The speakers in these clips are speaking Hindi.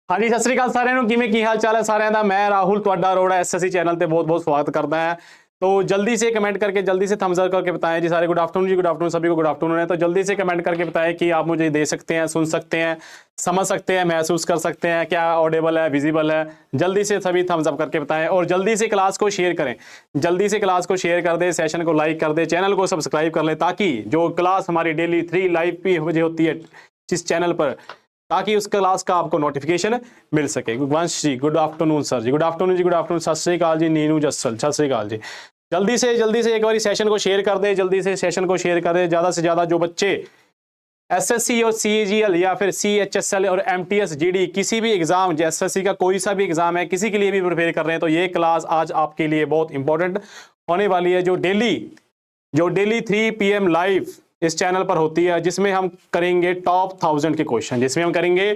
हाँ जी, सत श्री अकाल साਰਿਆਂ ਨੂੰ। ਕਿਵੇਂ ਕੀ ਹਾਲ ਚਾਲ ਹੈ ਸਾਰਿਆਂ ਦਾ। मैं राहुल ਤੁਹਾਡਾ अरोड़ा एसएससी चैनल पे बहुत बहुत स्वागत करता है। तो जल्दी से कमेंट करके जल्दी से थम्स अप करके बताएं जी सारे। गुड आफ्टरनून जी, गुड आफ्टरनून सभी को, गुड आफ्टरनून है। तो जल्दी से कमेंट करके बताएं कि आप मुझे दे सकते हैं, सुन सकते हैं, समझ सकते हैं, महसूस कर सकते हैं, क्या ऑडिबल है, विजिबल है। जल्दी से सभी थम्स अप करके बताएं और जल्दी से क्लास को शेयर करें। जल्दी से क्लास को शेयर कर दें, सेशन को लाइक कर दें, चैनल को सब्सक्राइब कर लें, ताकि जो क्लास हमारी डेली 3 लाइव भी होती है जिस चैनल पर, ताकि उस क्लास का आपको नोटिफिकेशन मिल सके। वंश जी गुड आफ्टरनून सर जी, गुड आफ्टरनून जी, गुड आफ्टरनून, सत श्री अकाल जी। नीनू जस्सल सत श्री अकाल जी। जल्दी से एक बार सेशन को शेयर कर दे, जल्दी से सेशन को शेयर कर दे। ज़्यादा से ज़्यादा जो बच्चे एसएससी और सीजीएल या फिर सीएचएसएल और एमटीएस जीडी किसी भी एग्जाम, एसएससी का कोई सा भी एग्जाम है, किसी के लिए भी प्रिपेयर कर रहे हैं, तो ये क्लास आज आपके लिए बहुत इंपॉर्टेंट होने वाली है। जो डेली 3 PM लाइव इस चैनल पर होती है, जिसमें हम करेंगे टॉप 1000 के क्वेश्चन, जिसमें हम करेंगे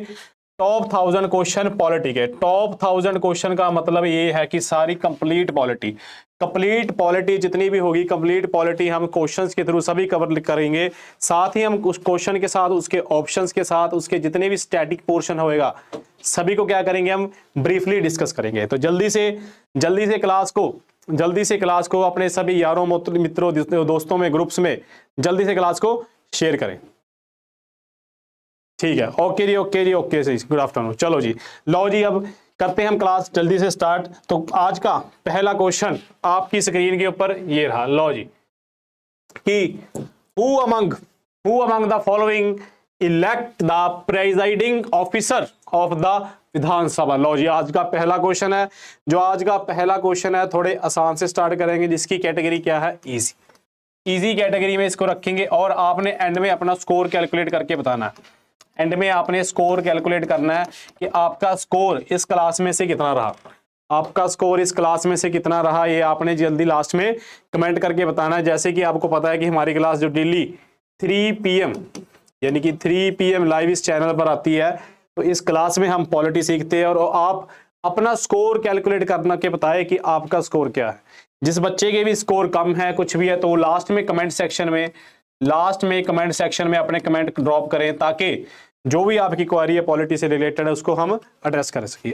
टॉप 1000 क्वेश्चन पॉलिटी के। टॉप 1000 क्वेश्चन का मतलब ये है कि सारी कंप्लीट पॉलिटी जितनी भी होगी, कंप्लीट पॉलिटी हम क्वेश्चंस के थ्रू सभी कवर करेंगे। साथ ही हम उस क्वेश्चन के साथ, उसके ऑप्शंस के साथ, उसके जितने भी स्टैटिक पोर्शन होएगा, सभी को क्या करेंगे, हम ब्रीफली डिस्कस करेंगे। तो जल्दी से क्लास को अपने सभी यारों मित्रों दोस्तों में, ग्रुप्स में जल्दी से क्लास को शेयर करें। ठीक है, ओके जी, ओके जी, ओके जी, गुड आफ्टरनून। चलो जी, लो जी, अब करते हैं हम क्लास जल्दी से स्टार्ट। तो आज का पहला क्वेश्चन आपकी स्क्रीन के ऊपर ये रहा। लो जी, कि who among the following elect the presiding officer of the Vidhan Sabha. लो जी, आज का पहला क्वेश्चन है। जो आज का पहला क्वेश्चन है, थोड़े आसान से स्टार्ट करेंगे, जिसकी कैटेगरी क्या है, इजी कैटेगरी में इसको रखेंगे। और आपने एंड में अपना स्कोर कैलकुलेट करके बताना है। एंड में आपने स्कोर कैलकुलेट करना है कि आपका स्कोर इस क्लास में से कितना रहा, आपका स्कोर इस क्लास में से कितना रहा, ये आपने जल्दी लास्ट में कमेंट करके बताना है। जैसे कि आपको पता है कि हमारी क्लास जो डेली 3 PM यानी कि 3 PM लाइव इस चैनल पर आती है, तो इस क्लास में हम पॉलिटी सीखते हैं। और आप अपना स्कोर कैलकुलेट करना के बताए कि आपका स्कोर क्या है। जिस बच्चे के भी स्कोर कम है, कुछ भी है, तो लास्ट में कमेंट सेक्शन में अपने कमेंट ड्रॉप करें, ताकि जो भी आपकी क्वेरी है पॉलिटी से रिलेटेड है, उसको हम एड्रेस कर सकें।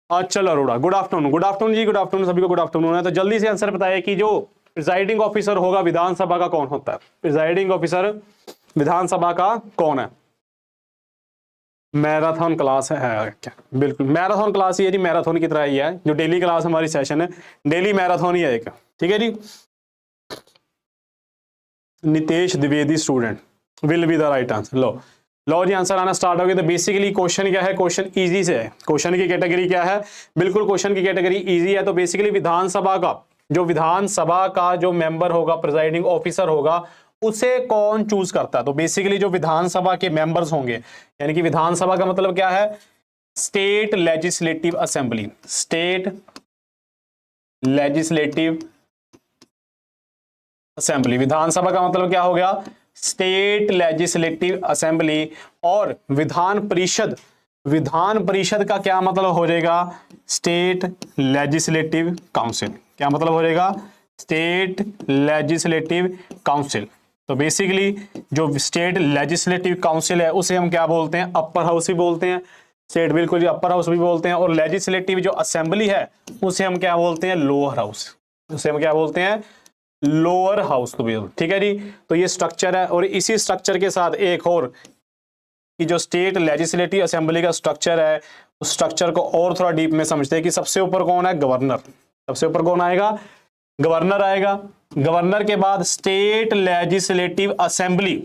चलो अरोड़ा, गुड आफ्टरनून जी, गुड आफ्टरनून सभी को, गुड आफ्टरनून है। तो जल्दी से आंसर बताइए कि जो प्रिजाइडिंग ऑफिसर होगा विधानसभा का, कौन होता है? प्रिजाइडिंग ऑफिसर विधानसभा का कौन है? मैराथन क्लास है क्या? बिल्कुल मैराथन क्लास ही है जी, मैराथन की तरह ही है। जो डेली क्लास हमारी सेशन है, डेली मैराथन ही है एक। ठीक है जी। Nitesh Dwivedi student will be the right answer. लो जी, आंसर आना स्टार्ट हो गया। तो बेसिकली क्वेश्चन क्या है, क्वेश्चन इजी से है। क्वेश्चन की कैटेगरी क्या है? बिल्कुल क्वेश्चन की कैटेगरी इजी है। तो बेसिकली विधानसभा का जो मेंबर होगा, प्रिजाइडिंग ऑफिसर होगा, उसे कौन चूज करता है? तो बेसिकली जो विधानसभा के मेंबर्स होंगे, यानी कि विधानसभा का मतलब क्या है, state legislative assembly. State legislative assembly, Vidhan Sabha का मतलब क्या हो गया, स्टेट लेजिस्लेटिव असेंबली। और विधान परिषद का क्या मतलब हो जाएगा, स्टेट लेजिस्लेटिव काउंसिल। क्या मतलब हो जाएगा, स्टेट लेजिस्लेटिव काउंसिल। तो बेसिकली जो स्टेट लेजिस्लेटिव काउंसिल है, उसे हम क्या बोलते हैं, अपर हाउस भी बोलते हैं। स्टेट बिल्कुल जी, अपर हाउस भी बोलते हैं। और लेजिस्लेटिव जो असेंबली है, उसे हम क्या बोलते हैं, लोअर हाउस। उसे हम क्या बोलते हैं, लोअर हाउस। तो भी ठीक है जी। तो ये स्ट्रक्चर है। और इसी स्ट्रक्चर के साथ एक और, कि जो स्टेट लेजिस्लेटिव असेंबली का स्ट्रक्चर है, उस स्ट्रक्चर को और थोड़ा डीप में समझते हैं कि सबसे ऊपर कौन है, गवर्नर। सबसे ऊपर कौन आएगा, गवर्नर आएगा। गवर्नर के बाद स्टेट लेजिस्लेटिव असेंबली,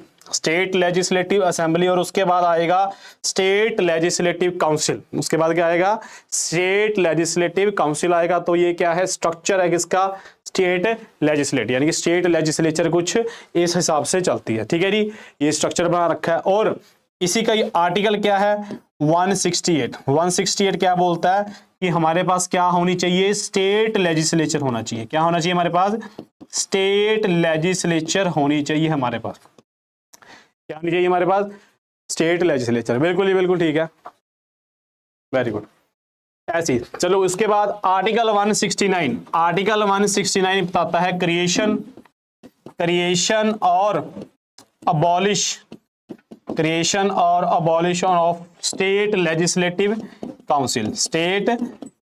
और उसके बाद आएगा स्टेट लेजिस्लेटिव काउंसिल। उसके बाद क्या आएगा, स्टेट लेजिस्लेटिव काउंसिल आएगा। तो ये क्या है, स्ट्रक्चर है किसका, स्टेट लेजिस्लेटिव, यानी कि स्टेट लेजिस्लेचर कुछ इस हिसाब से चलती है। ठीक है जी, ये स्ट्रक्चर बना रखा है। और इसी का आर्टिकल क्या है, 168 क्या बोलता है कि हमारे पास क्या होनी चाहिए, स्टेट लेजिस्लेचर होना चाहिए। क्या होना चाहिए हमारे पास, स्टेट लेजिस्लेचर होनी चाहिए हमारे पास। क्या होनी चाहिए हमारे पास, स्टेट लेजिस्लेचर। बिल्कुल ही बिल्कुल ठीक है, वेरी गुड। ऐसी चलो, उसके बाद आर्टिकल 169 बताता है क्रिएशन और अबॉलिश क्रिएशन और abolition of state legislative council. State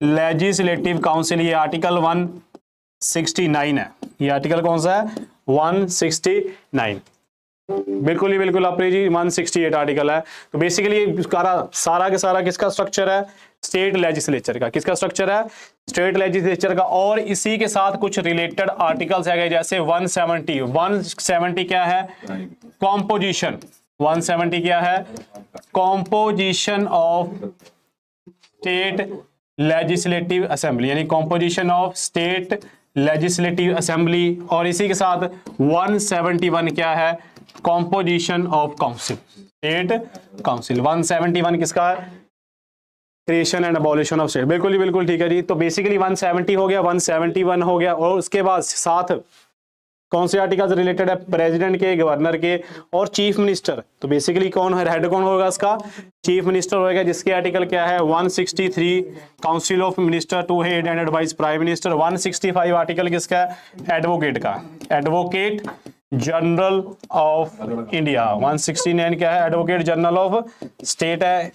legislative council, ये आर्टिकल 169 है। ये आर्टिकल कौन सा है? 169। बिल्कुल ही बिल्कुल अपने जी 168 आर्टिकल है। तो बेसिकली सारा के सारा किसका स्ट्रक्चर है? स्टेट लेजिस्लेचर का। किसका स्ट्रक्चर है? स्टेट लेजिस्लेचर का। और इसी के साथ कुछ रिलेटेड आर्टिकल्स है जैसे 170 क्या है? कॉम्पोजिशन। 170 क्या है? Composition of state legislative assembly, यानी composition of state legislative assembly. और इसी के साथ 171 क्या है? Composition of council, state council. 171 किसका है? Creation and abolition of state. बिल्कुल ही बिल्कुल ठीक है जी। तो बेसिकली 170 हो गया, 171 हो गया, और उसके बाद साथ कौन से आर्टिकल्स रिलेटेड है? प्रेसिडेंट के, गवर्नर के और चीफ मिनिस्टर। तो बेसिकली कौन है? हेड कौन होगा इसका? चीफ मिनिस्टर होगा, जिसके आर्टिकल क्या है? 163 council of minister to head and advise prime minister. 165 article किसका है? एडवोकेट का, एडवोकेट जनरल ऑफ इंडिया। 169 क्या है? एडवोकेट जनरल ऑफ स्टेट है।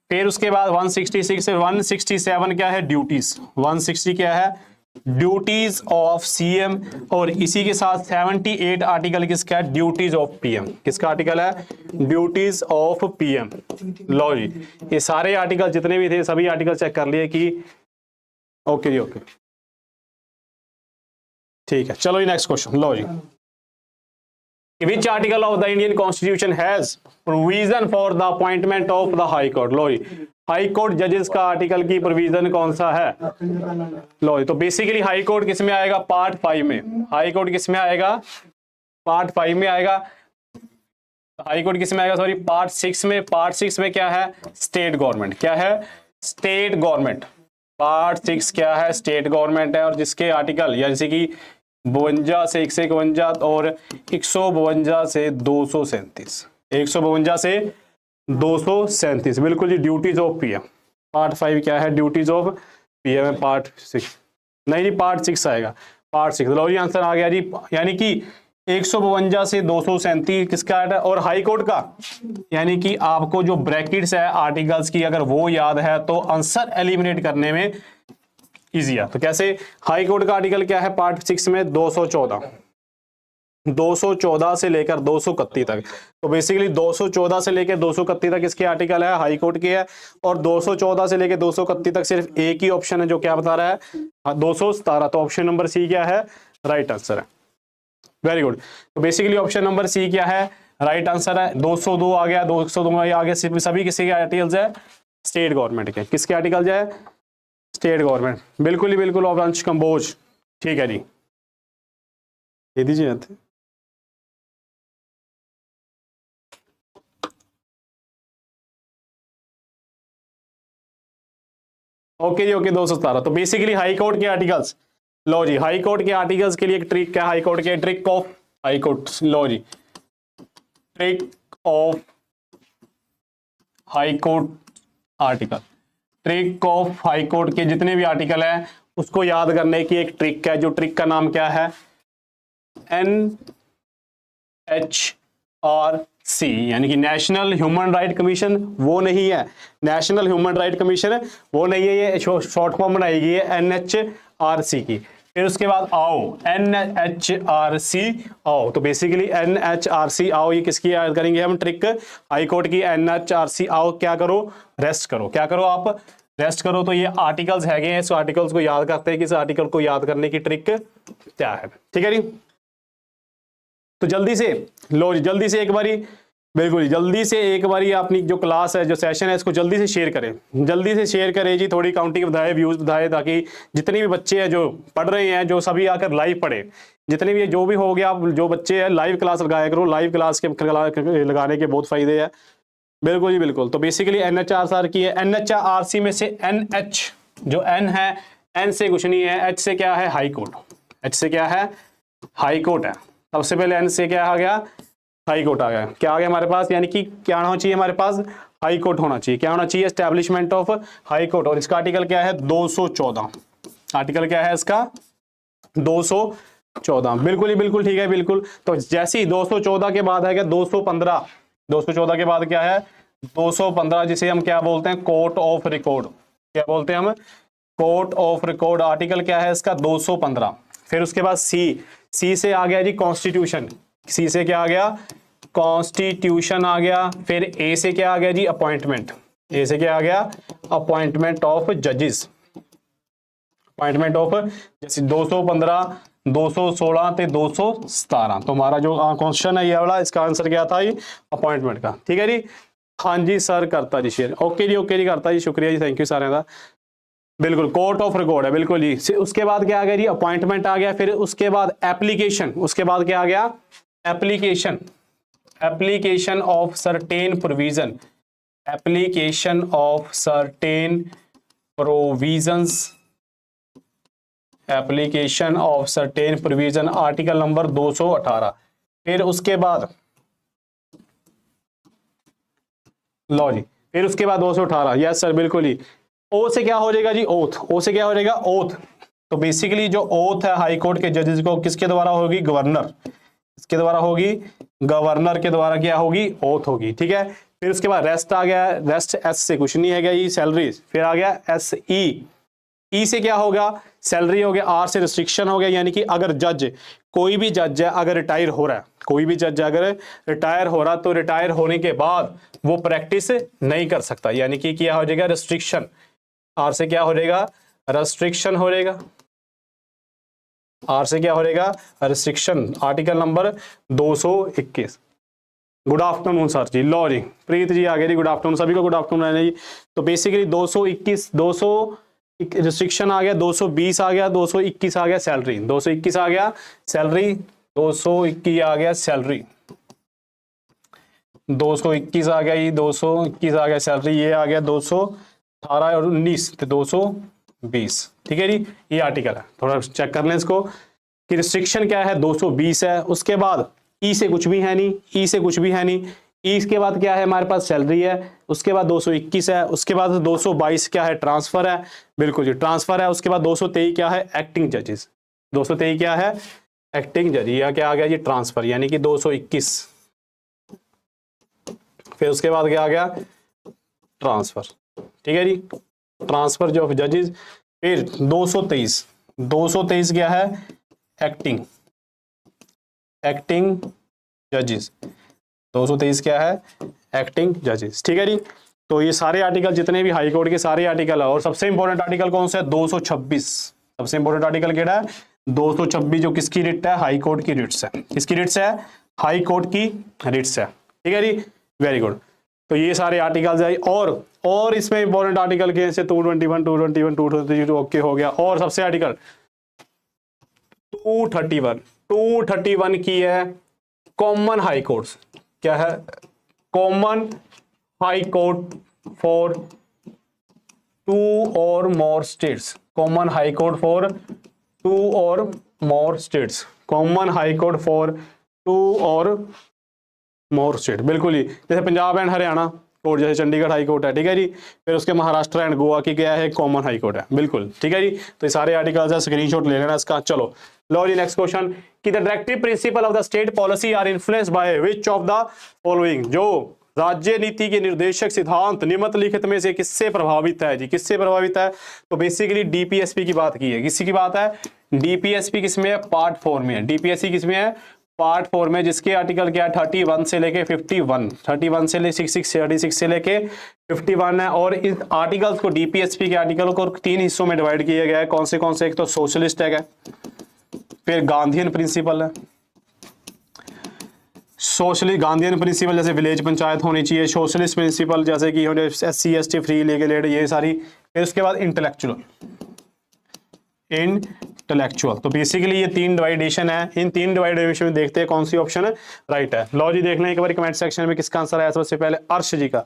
फिर उसके बाद 166 से 167 क्या है? ड्यूटीज। 160 क्या है? Duties of CM. और इसी के साथ 78 आर्टिकल किसका है? Duties of PM. किसका आर्टिकल है? Duties of PM. लो जी, ये सारे आर्टिकल जितने भी थे सभी आर्टिकल चेक कर लिए कि ओके जी, ओके ठीक है। चलो जी नेक्स्ट क्वेश्चन। लो जी, Which article of the Indian Constitution has provision for the appointment of the High Court? लो जी, हाई कोर्ट जजेस का आर्टिकल की प्रोविजन कौन सा है? लो जी, तो बेसिकली हाई कोर्ट किस में आएगा? पार्ट 5 में। हाई कोर्ट किस में आएगा? पार्ट 5 में आएगा। हाई कोर्ट किस में आएगा? सॉरी, पार्ट 6 में। पार्ट 6 में क्या है? State government. क्या है? State government. पार्ट 6 क्या है? स्टेट गवर्नमेंट है। और जिसके आर्टिकल जैसे कि 52 से 151 और 152 से 237, 152 से 237। बिल्कुल जी, ड्यूटीज ऑफ पीएम। पार्ट 5 क्या है? ड्यूटीज ऑफ पीएम है। पार्ट 6 नहीं जी, पार्ट 6 आएगा। पार्ट 6। लो जी, आंसर आ गया जी। यानी कि 152 से 237 किसका है? और हाई कोर्ट का, यानी कि आपको जो ब्रैकेट्स है आर्टिकल्स की अगर वो याद है तो आंसर एलिमिनेट करने में इजी है। तो कैसे? हाई कोर्ट का आर्टिकल क्या है? पार्ट 6 में 214 से लेकर 231 तक। तो बेसिकली 214 से लेकर 231 तक इसके आर्टिकल है, हाई कोर्ट के है। और 214 से लेकर 231 तक सिर्फ एक ही ऑप्शन है जो क्या बता रहा है? 217। तो ऑप्शन नंबर सी क्या है? राइट आंसर है। Very good. तो बेसिकली ऑप्शन नंबर सी क्या है? राइट आंसर है। 202 आ गया, 202 आ गया। सभी किसी के आर्टिकल्स है? स्टेट गवर्नमेंट के। किसके आर्टिकल्स है? State government. बिल्कुल ही बिल्कुल। और अंश कंबोज। ठीक है जी, दे दीजिए। ओके जी, ओके। 217। तो बेसिकली हाई कोर्ट के आर्टिकल्स। लो जी, हाई कोर्ट के आर्टिकल्स के लिए एक ट्रिक क्या? हाई कोर्ट के ट्रिक ऑफ हाई कोर्ट। लो जी, trick of high court article. Trick of high court के जितने भी आर्टिकल है उसको याद करने की एक ट्रिक है, जो ट्रिक का नाम क्या है? NHRC, यानी कि नेशनल ह्यूमन राइट कमीशन। वो नहीं है, नेशनल ह्यूमन राइट कमीशन वो नहीं है, ये शॉर्ट फॉर्म बनाएगी है NHRC की। फिर उसके बाद आओ, NHRC आओ। तो बेसिकली NHRC आओ, ये किसकी याद करेंगे हम? ट्रिक हाई कोर्ट की। NHRC आओ, क्या करो? रेस्ट करो। क्या करो आप? रेस्ट करो। तो ये आर्टिकल्स है, इस आर्टिकल्स को याद करते हैं कि इस आर्टिकल को याद करने की ट्रिक क्या है। ठीक है जी। तो जल्दी से लो, जल्दी से एक बारी, बिल्कुल जल्दी से एक बारी अपनी जो क्लास है, जो सेशन है, इसको जल्दी से शेयर करें। जल्दी से शेयर करें जी। थोड़ी काउंटिंग बताए, व्यूज बताए, ताकि जितने भी बच्चे हैं जो पढ़ रहे हैं, जो सभी आकर लाइव पढ़े, जितने भी जो भी हो गया, आप जो बच्चे हैं लाइव क्लास लगाया करो। लाइव क्लास के लगाने के बहुत फायदे हैं। बिल्कुल जी बिल्कुल। तो बेसिकली NHRC की है। NHRC में से NH जो N है, N से कुछ नहीं है, H से क्या है? High court. H से क्या है? हाई कोर्ट है। सबसे पहले N से क्या आ गया? हाई कोर्ट आ गया। क्या आ गया हमारे पास? यानी कि क्या होना चाहिए हमारे पास? हाई कोर्ट होना चाहिए। क्या होना चाहिए? Establishment of high court. और इसका आर्टिकल क्या है? 214। आर्टिकल क्या है इसका? 214। 14, बिल्कुल ही बिल्कुल ठीक है, बिल्कुल। तो जैसे ही 214 के बाद है क्या 215, 214 के बाद क्या है 215, जिसे हम क्या बोलते हैं कोर्ट ऑफ रिकॉर्ड, क्या बोलते हैं हम कोर्ट ऑफ रिकॉर्ड। आर्टिकल क्या है इसका 215। फिर उसके बाद सी से आ गया जी कॉन्स्टिट्यूशन, सी से क्या आ गया कॉन्स्टिट्यूशन आ गया। फिर ए से क्या आ गया जी अपॉइंटमेंट, ए से क्या आ गया अपॉइंटमेंट ऑफ जजेस, अपॉइंटमेंट ऑफ, जैसे 215, 216 ते 217। तो हमारा जो क्वेश्चन है ये वाला, इसका आंसर क्या था ये अपॉइंटमेंट का। ठीक है जी, हाँ जी सर करता जी शेयर, ओके जी करता जी, शुक्रिया जी, थैंक यू सारे का। बिल्कुल कोर्ट ऑफ रिकॉर्ड है, बिल्कुल जी। उसके बाद क्या आ गया जी अपॉइंटमेंट आ गया। फिर उसके बाद एप्लीकेशन, उसके बाद क्या आ गया application, application of certain provision, application of certain provisions, application of certain provision article number 218। फिर उसके बाद लो जी, फिर उसके बाद 218, यस सर बिल्कुल ही। ओ से क्या हो जाएगा जी ओथ, ओ से क्या हो जाएगा ओथ। तो बेसिकली जो ओथ है हाई कोर्ट के जजेस को किसके द्वारा होगी गवर्नर, इसके द्वारा होगी गवर्नर के द्वारा क्या होगी ओथ होगी। ठीक है, फिर उसके बाद रेस्ट आ गया, रेस्ट एस से कुछ नहीं है गया ये सैलरी। फिर आ गया एस ई से क्या होगा सैलरी हो गया। आर से रिस्ट्रिक्शन हो गया, यानी कि अगर जज कोई भी जज है अगर रिटायर हो रहा है, कोई भी जज अगर रिटायर हो रहा तो रिटायर होने के बाद वो प्रैक्टिस नहीं कर सकता, यानी कि क्या हो जाएगा रिस्ट्रिक्शन। आर से क्या हो जाएगा रेस्ट्रिक्शन हो जाएगा, आर से क्या हो जाएगा restriction. Article number 221। Good afternoon sir जी, लो जी प्रीत जी आ गए जी, गुड आफ्टरनून सभी को, गुड आफ्टरनून जी। तो बेसिकली 221, 200 रिस्ट्रिक्शन आ गया, 220 आ गया, 221 आ गया सैलरी, 221 आ गया सैलरी, 221 आ गया सैलरी, 221 आ गया ये, 221 आ गया सैलरी, ये आ गया 218 और 19 तो 220। ठीक है जी, ये आर्टिकल है, थोड़ा चेक कर लें इसको कि रिस्ट्रिक्शन क्या है 220 है। उसके बाद ई से कुछ भी है नहीं, ई से कुछ भी है नहीं, ई के बाद क्या है हमारे पास सैलरी है। उसके बाद 221 है, उसके बाद 222 क्या है ट्रांसफर है, बिल्कुल जी ट्रांसफर है। उसके बाद 223 क्या है एक्टिंग जजेस, 223 क्या है एक्टिंग जज, या क्या आ गया जी ट्रांसफर, यानी कि 221। फिर उसके बाद क्या आ गया ट्रांसफर। ठीक है जी, ट्रांसफर जो ऑफ जजेस। फिर 223, 223 क्या है एक्टिंग, एक्टिंग जजेस, 223 क्या है एक्टिंग जजेस। ठीक है जी, तो ये सारे आर्टिकल जितने भी हाई कोर्ट के सारे आर्टिकल है। और सबसे इंपॉर्टेंट आर्टिकल कौन सा है 226, सबसे इंपॉर्टेंट आर्टिकल क्या है 226, जो किसकी रिट है हाई कोर्ट की रिट्स है, किसकी रिट्स है हाई कोर्ट की रिट्स है। ठीक है जी, वेरी गुड। तो ये सारे आर्टिकल्स है। और इसमें इंपॉर्टेंट आर्टिकल के जैसे 221, 221, 222 ओके हो गया। और सबसे आर्टिकल 231, 231 की है कॉमन हाई कोर्ट्स, क्या है कॉमन हाई कोर्ट फॉर 2 और more states, common high court for 2 और more states, common high court for 2 और मोर स्टेट, बिल्कुल ही। जैसे पंजाब एंड हरियाणा कोर्ट, जैसे चंडीगढ़ हाई कोर्ट है। ठीक है जी, फिर उसके महाराष्ट्र एंड गोवा की क्या है कॉमन हाई कोर्ट है, बिल्कुल। ठीक है जी, तो ये सारे आर्टिकल्स है, स्क्रीनशॉट ले लेना इसका। चलो लो जी नेक्स्ट क्वेश्चन कि the directive principle of the state policy are influenced by which of the following, जो राज्य नीति के निर्देशक सिद्धांत निम्नलिखित में से किससे प्रभावित है जी, किससे प्रभावित है। तो बेसिकली डीपीएसपी की बात की है, किसी की बात है डीपीएसपी किसमें है पार्ट 4 में है, डीपीएसपी किसमें है पार्ट 4 में, जिसके आर्टिकल क्या है 31 से लेके 51, 31 से ले 36 से लेके 51 है। और इस आर्टिकल्स को डीपीएसपी के आर्टिकल को 3 हिस्सों में डिवाइड किया गया है। कौन से एक तो सोशलिस्ट है, फिर गांधीयन प्रिंसिपल है, सोशलिस्ट गांधीयन प्रिंसिपल जैसे विलेज पंचायत होनी चाहिए, सोशलिस्ट प्रिंसिपल जैसे कि SC ST free legal aid, ये सारी। फिर उसके बाद इंटेलेक्चुअल, तो बेसिकली ये 3 डिवाइडेशन है। इन 3 डिवाइडेशन में देखते हैं कौन सी ऑप्शन है राइट है। लॉ जी देख लें एक बार कमेंट सेक्शन में किसका आंसर आया सबसे पहले, अर्श जी का,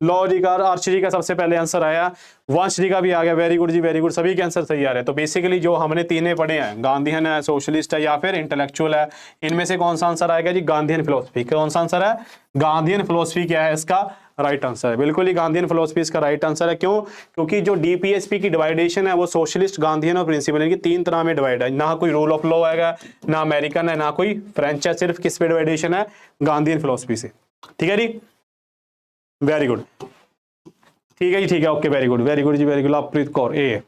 लॉ जी का अर्श जी का सबसे पहले आंसर आया, वंश जी का भी आ गया, वेरी गुड जी वेरी गुड, सभी के आंसर सही आ रहे हैं। तो बेसिकली जो हमने तीनों पढ़े हैं गांधीयन है, सोशलिस्ट है या फिर इंटेलेक्चुअल है, इनमें से कौन सा आंसर आएगा जी गांधीयन फिलोसफी। कौन सा आंसर है गांधीयन फिलोसफी क्या है इसका राइट आंसर है, बिल्कुल ही गांधीयन फिलोसफी इसका राइट आंसर है। क्यों? क्योंकि जो डीपीएसपी की डिवाइडेशन है वो सोशलिस्ट, गांधीयन और प्रिंसिपल, इनकी तीन तरह में डिवाइड है। ना कोई रूल ऑफ लॉ आएगा, ना अमेरिकन है, ना कोई फ्रेंच है, सिर्फ किस पे डिवाइडेशन है? गांधीयन फिलोसफी से। ठीक है जी, वेरी गुड, ठीक है जी, ठीक है, okay, very good, very good जी, very good. Lovepreet Kaur, A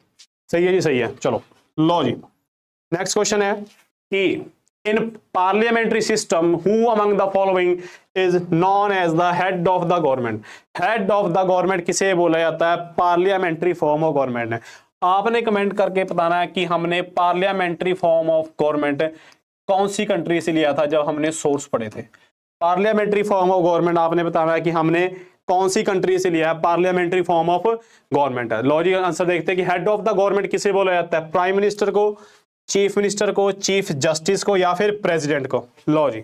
सही है जी, सही है। चलो लो जी, नेक्स्ट क्वेश्चन है कि in parliamentary system who among the following is known as the head of the government. Head of the government किसे बोला जाता है? पार्लियामेंट्री फॉर्म ऑफ गवर्नमेंट है। आपने कमेंट करके बताना है कि हमने पार्लियामेंट्री फॉर्म ऑफ गवर्नमेंट कौन सी कंट्री से लिया था जब हमने सोर्स पढ़े थे। पार्लियामेंट्री फॉर्म ऑफ गवर्नमेंट आपने बताना है कि हमने कौन सी कंट्री से लिया है, पार्लियामेंट्री फॉर्म ऑफ गवर्नमेंट है। लॉजिकल आंसर देखते हैं कि हेड ऑफ द गवर्नमेंट किसे बोला जाता है? प्राइम मिनिस्टर को, चीफ मिनिस्टर को, चीफ जस्टिस को, या फिर प्रेसिडेंट को। लो जी,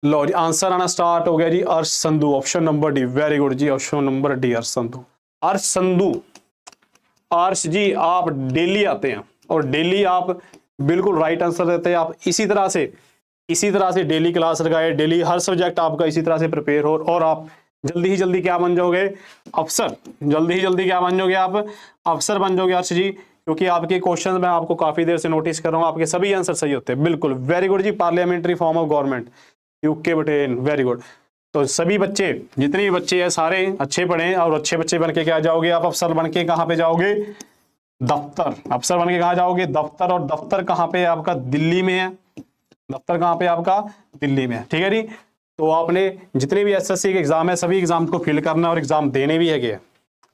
लो जी, आंसर आना स्टार्ट हो गया जी। Arsh Sandhu, option number D, very good जी, option number D, Arsh Sandhu. अर्श संधू, अर्श जी आप डेली आते हैं और डेली आप बिल्कुल राइट आंसर देते हैं। आप इसी तरह से डेली क्लास लगाए, डेली हर सब्जेक्ट आपका इसी तरह से प्रिपेयर हो, और आप जल्दी ही जल्दी क्या बन जाओगे? अफसर। जल्दी ही जल्दी क्या बन जाओगे आप? अफसर बन जाओगे अर्श जी, क्योंकि आपके क्वेश्चन मैं आपको काफी देर से नोटिस कर रहा हूँ, आपके सभी आंसर सही होते हैं। बिल्कुल, वेरी गुड जी, parliamentary form of government, UK Britain, very good. तो सभी बच्चे, जितने भी बच्चे हैं सारे अच्छे पढ़े, और अच्छे बच्चे बन के क्या जाओगे आप? अफसर बन के कहाँ पे जाओगे? दफ्तर। अफसर बन के कहाँ जाओगे? दफ्तर। और दफ्तर कहाँ पे है आपका? दिल्ली में है। दफ्तर कहाँ पे आपका? दिल्ली में है। ठीक है जी, तो आपने जितने भी एसएससी के एग्जाम है सभी एग्जाम को फिल करना और एग्जाम देने भी है।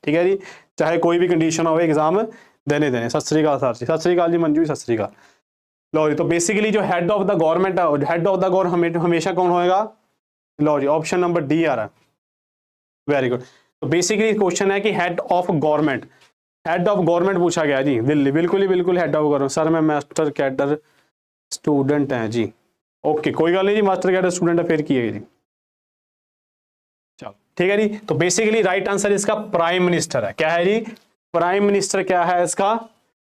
ठीक है जी, चाहे कोई भी कंडीशन हो, एग्जाम देने। सत श्री अकाल सर जी, सत श्री अकाल जी मंजू जी, सत श्री अकाल। लो जी, तो बेसिकली जो हेड ऑफ द गवर्नमेंट है, हेड ऑफ द गवर्नमेंट हमेशा कौन होएगा? लो जी, ऑप्शन नंबर डी आ रहा है, वेरी गुड। तो बेसिकली क्वेश्चन है कि head of government, head of government पूछा गया जी, दिल्ली, बिल्कुल ही बिल्कुल हेड ऑफ गवर्नमेंट। सर मैं मास्टर कैडर स्टूडेंट हैं जी, ओके, कोई गल नहीं जी, मास्टर कैडर स्टूडेंट है फिर की है जी। चलो ठीक है जी, तो बेसिकली राइट आंसर इसका प्राइम मिनिस्टर है। क्या है जी? प्राइम मिनिस्टर क्या है इसका?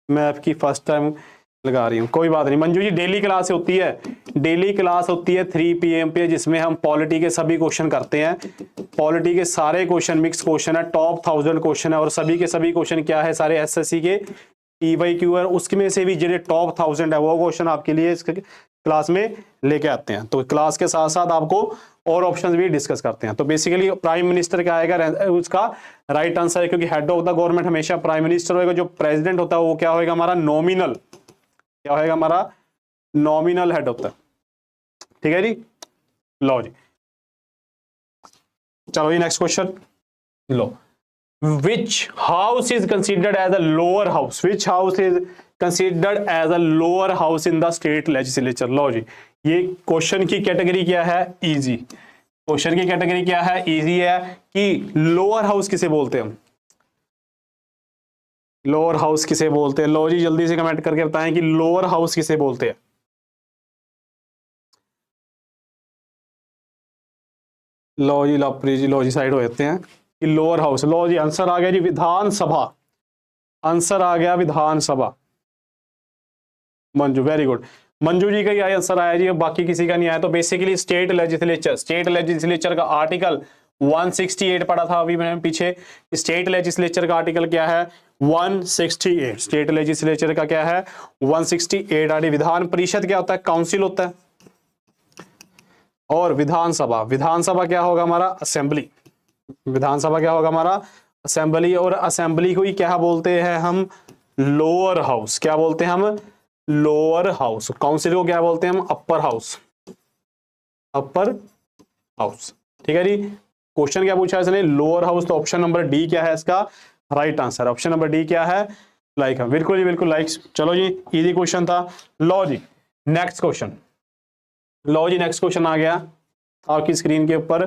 मैं आपकी फर्स्ट टाइम लगा रही हूँ, कोई बात नहीं मंजू जी। डेली क्लास होती है, डेली क्लास होती है 3 PM पे, जिसमें हम पॉलिटी के सभी क्वेश्चन करते हैं। पॉलिटी के सारे क्वेश्चन मिक्स क्वेश्चन है, टॉप 1000 क्वेश्चन है, और सभी के सभी क्वेश्चन क्या है? सारे एसएससी के PYQ है, उसमें से भी जो टॉप 1000 है वो क्वेश्चन आपके लिए इस क्लास में लेके आते हैं। तो क्लास के साथ साथ आपको और ऑप्शंस भी डिस्कस करते हैं। तो बेसिकली प्राइम मिनिस्टर क्या आएगा? उसका राइट आंसर है, क्योंकि हेड ऑफ द गवर्नमेंट हमेशा प्राइम मिनिस्टर होगा। जो प्रेसिडेंट होता है वो क्या होगा? हमारा नॉमिनल, क्या होगा? हमारा नॉमिनल हेड होता है। ठीक है जी, लो जी, चलो जी नेक्स्ट क्वेश्चन लो। Which house is considered as a lower house? Which house is considered as a lower house in the state legislature? लो जी, ये क्वेश्चन की कैटेगरी क्या है? इजी। क्वेश्चन की कैटेगरी क्या है? इजी है कि लोअर हाउस किसे बोलते हैं हम? लोअर हाउस किसे बोलते हैं? लो जी, जल्दी से कमेंट करके बताएं कि लोअर हाउस किसे बोलते हैं। लो जी, लवप्रीत जी, लो जी साइड हो जाते हैं कि लोअर हाउस। लो जी, आंसर आ गया जी, विधानसभा। आंसर आ गया विधानसभा। मंजू, वेरी गुड, मंजू जी का ही आंसर आया जी, बाकी किसी का नहीं आया। तो बेसिकली स्टेट लेजिस्लेचर का आर्टिकल 168 पढ़ा था अभी मैंने पीछे। स्टेट लेजिस्लेचर का आर्टिकल क्या है? 168। स्टेट लेजिस्लेचर का क्या है? 168 आर्टिकल। विधान परिषद क्या होता है? काउंसिल होता है। और विधानसभा, विधानसभा क्या होगा हमारा? असेंबली। विधानसभा क्या होगा हमारा? असेंबली। और असेंबली को ही क्या बोलते हैं हम? Lower house. क्या बोलते हैं हम? Lower house. काउंसिल को क्या बोलते हैं हम? Upper house. Upper house. ठीक है जी, क्वेश्चन क्या पूछा है इसने? Lower house. तो ऑप्शन नंबर डी क्या है इसका? Right answer. Option number D क्या है? लाइक, बिल्कुल जी बिल्कुल लाइक। चलो जी, इजी क्वेश्चन था। लो जी, नेक्स्ट क्वेश्चन। लो जी, नेक्स्ट क्वेश्चन आ गया आपकी स्क्रीन के ऊपर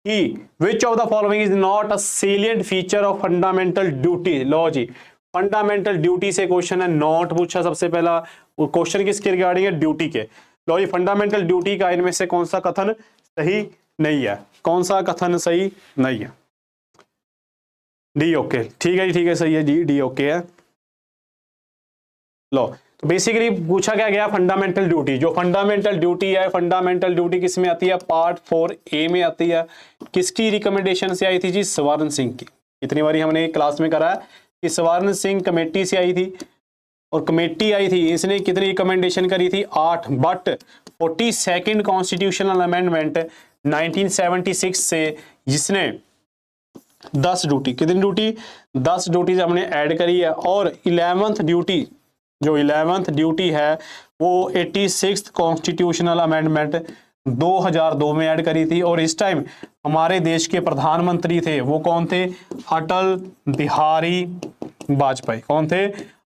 कि which of the following is not a salient feature of fundamental duty. लो जी, फंडामेंटल ड्यूटी से क्वेश्चन है, नॉट पूछा सबसे पहला। क्वेश्चन किसके रिगार्डिंग है? ड्यूटी के। लो जी, फंडामेंटल ड्यूटी का इनमें से कौन सा कथन सही नहीं है? कौन सा कथन सही नहीं है? D okay. ठीक है जी, ठीक है, सही है जी, डी ओके है। लो, तो बेसिकली पूछा क्या गया फंडामेंटल ड्यूटी, जो फंडामेंटल ड्यूटी है, फंडामेंटल ड्यूटी किस में आती है, पार्ट 4A में आती है। किसकी रिकमेंडेशन से आई थी जी, स्वर्ण सिंह की। इतनी बारी हमने क्लास में करा है कि स्वर्ण सिंह कमेटी से आई थी, और कमेटी आई थी, इसने कितनी रिकमेंडेशन करी थी, 8। बट 42nd कॉन्स्टिट्यूशनल अमेंडमेंट 1976 से जिसने 10 ड्यूटी, कितनी ड्यूटी, 10 ड्यूटी हमने ऐड करी है, और 11th ड्यूटी, जो 11th ड्यूटी है वो 86th कॉन्स्टिट्यूशनल अमेंडमेंट 2002 में ऐड करी थी। और इस टाइम हमारे देश के प्रधानमंत्री थे वो कौन थे, अटल बिहारी वाजपेयी। कौन थे,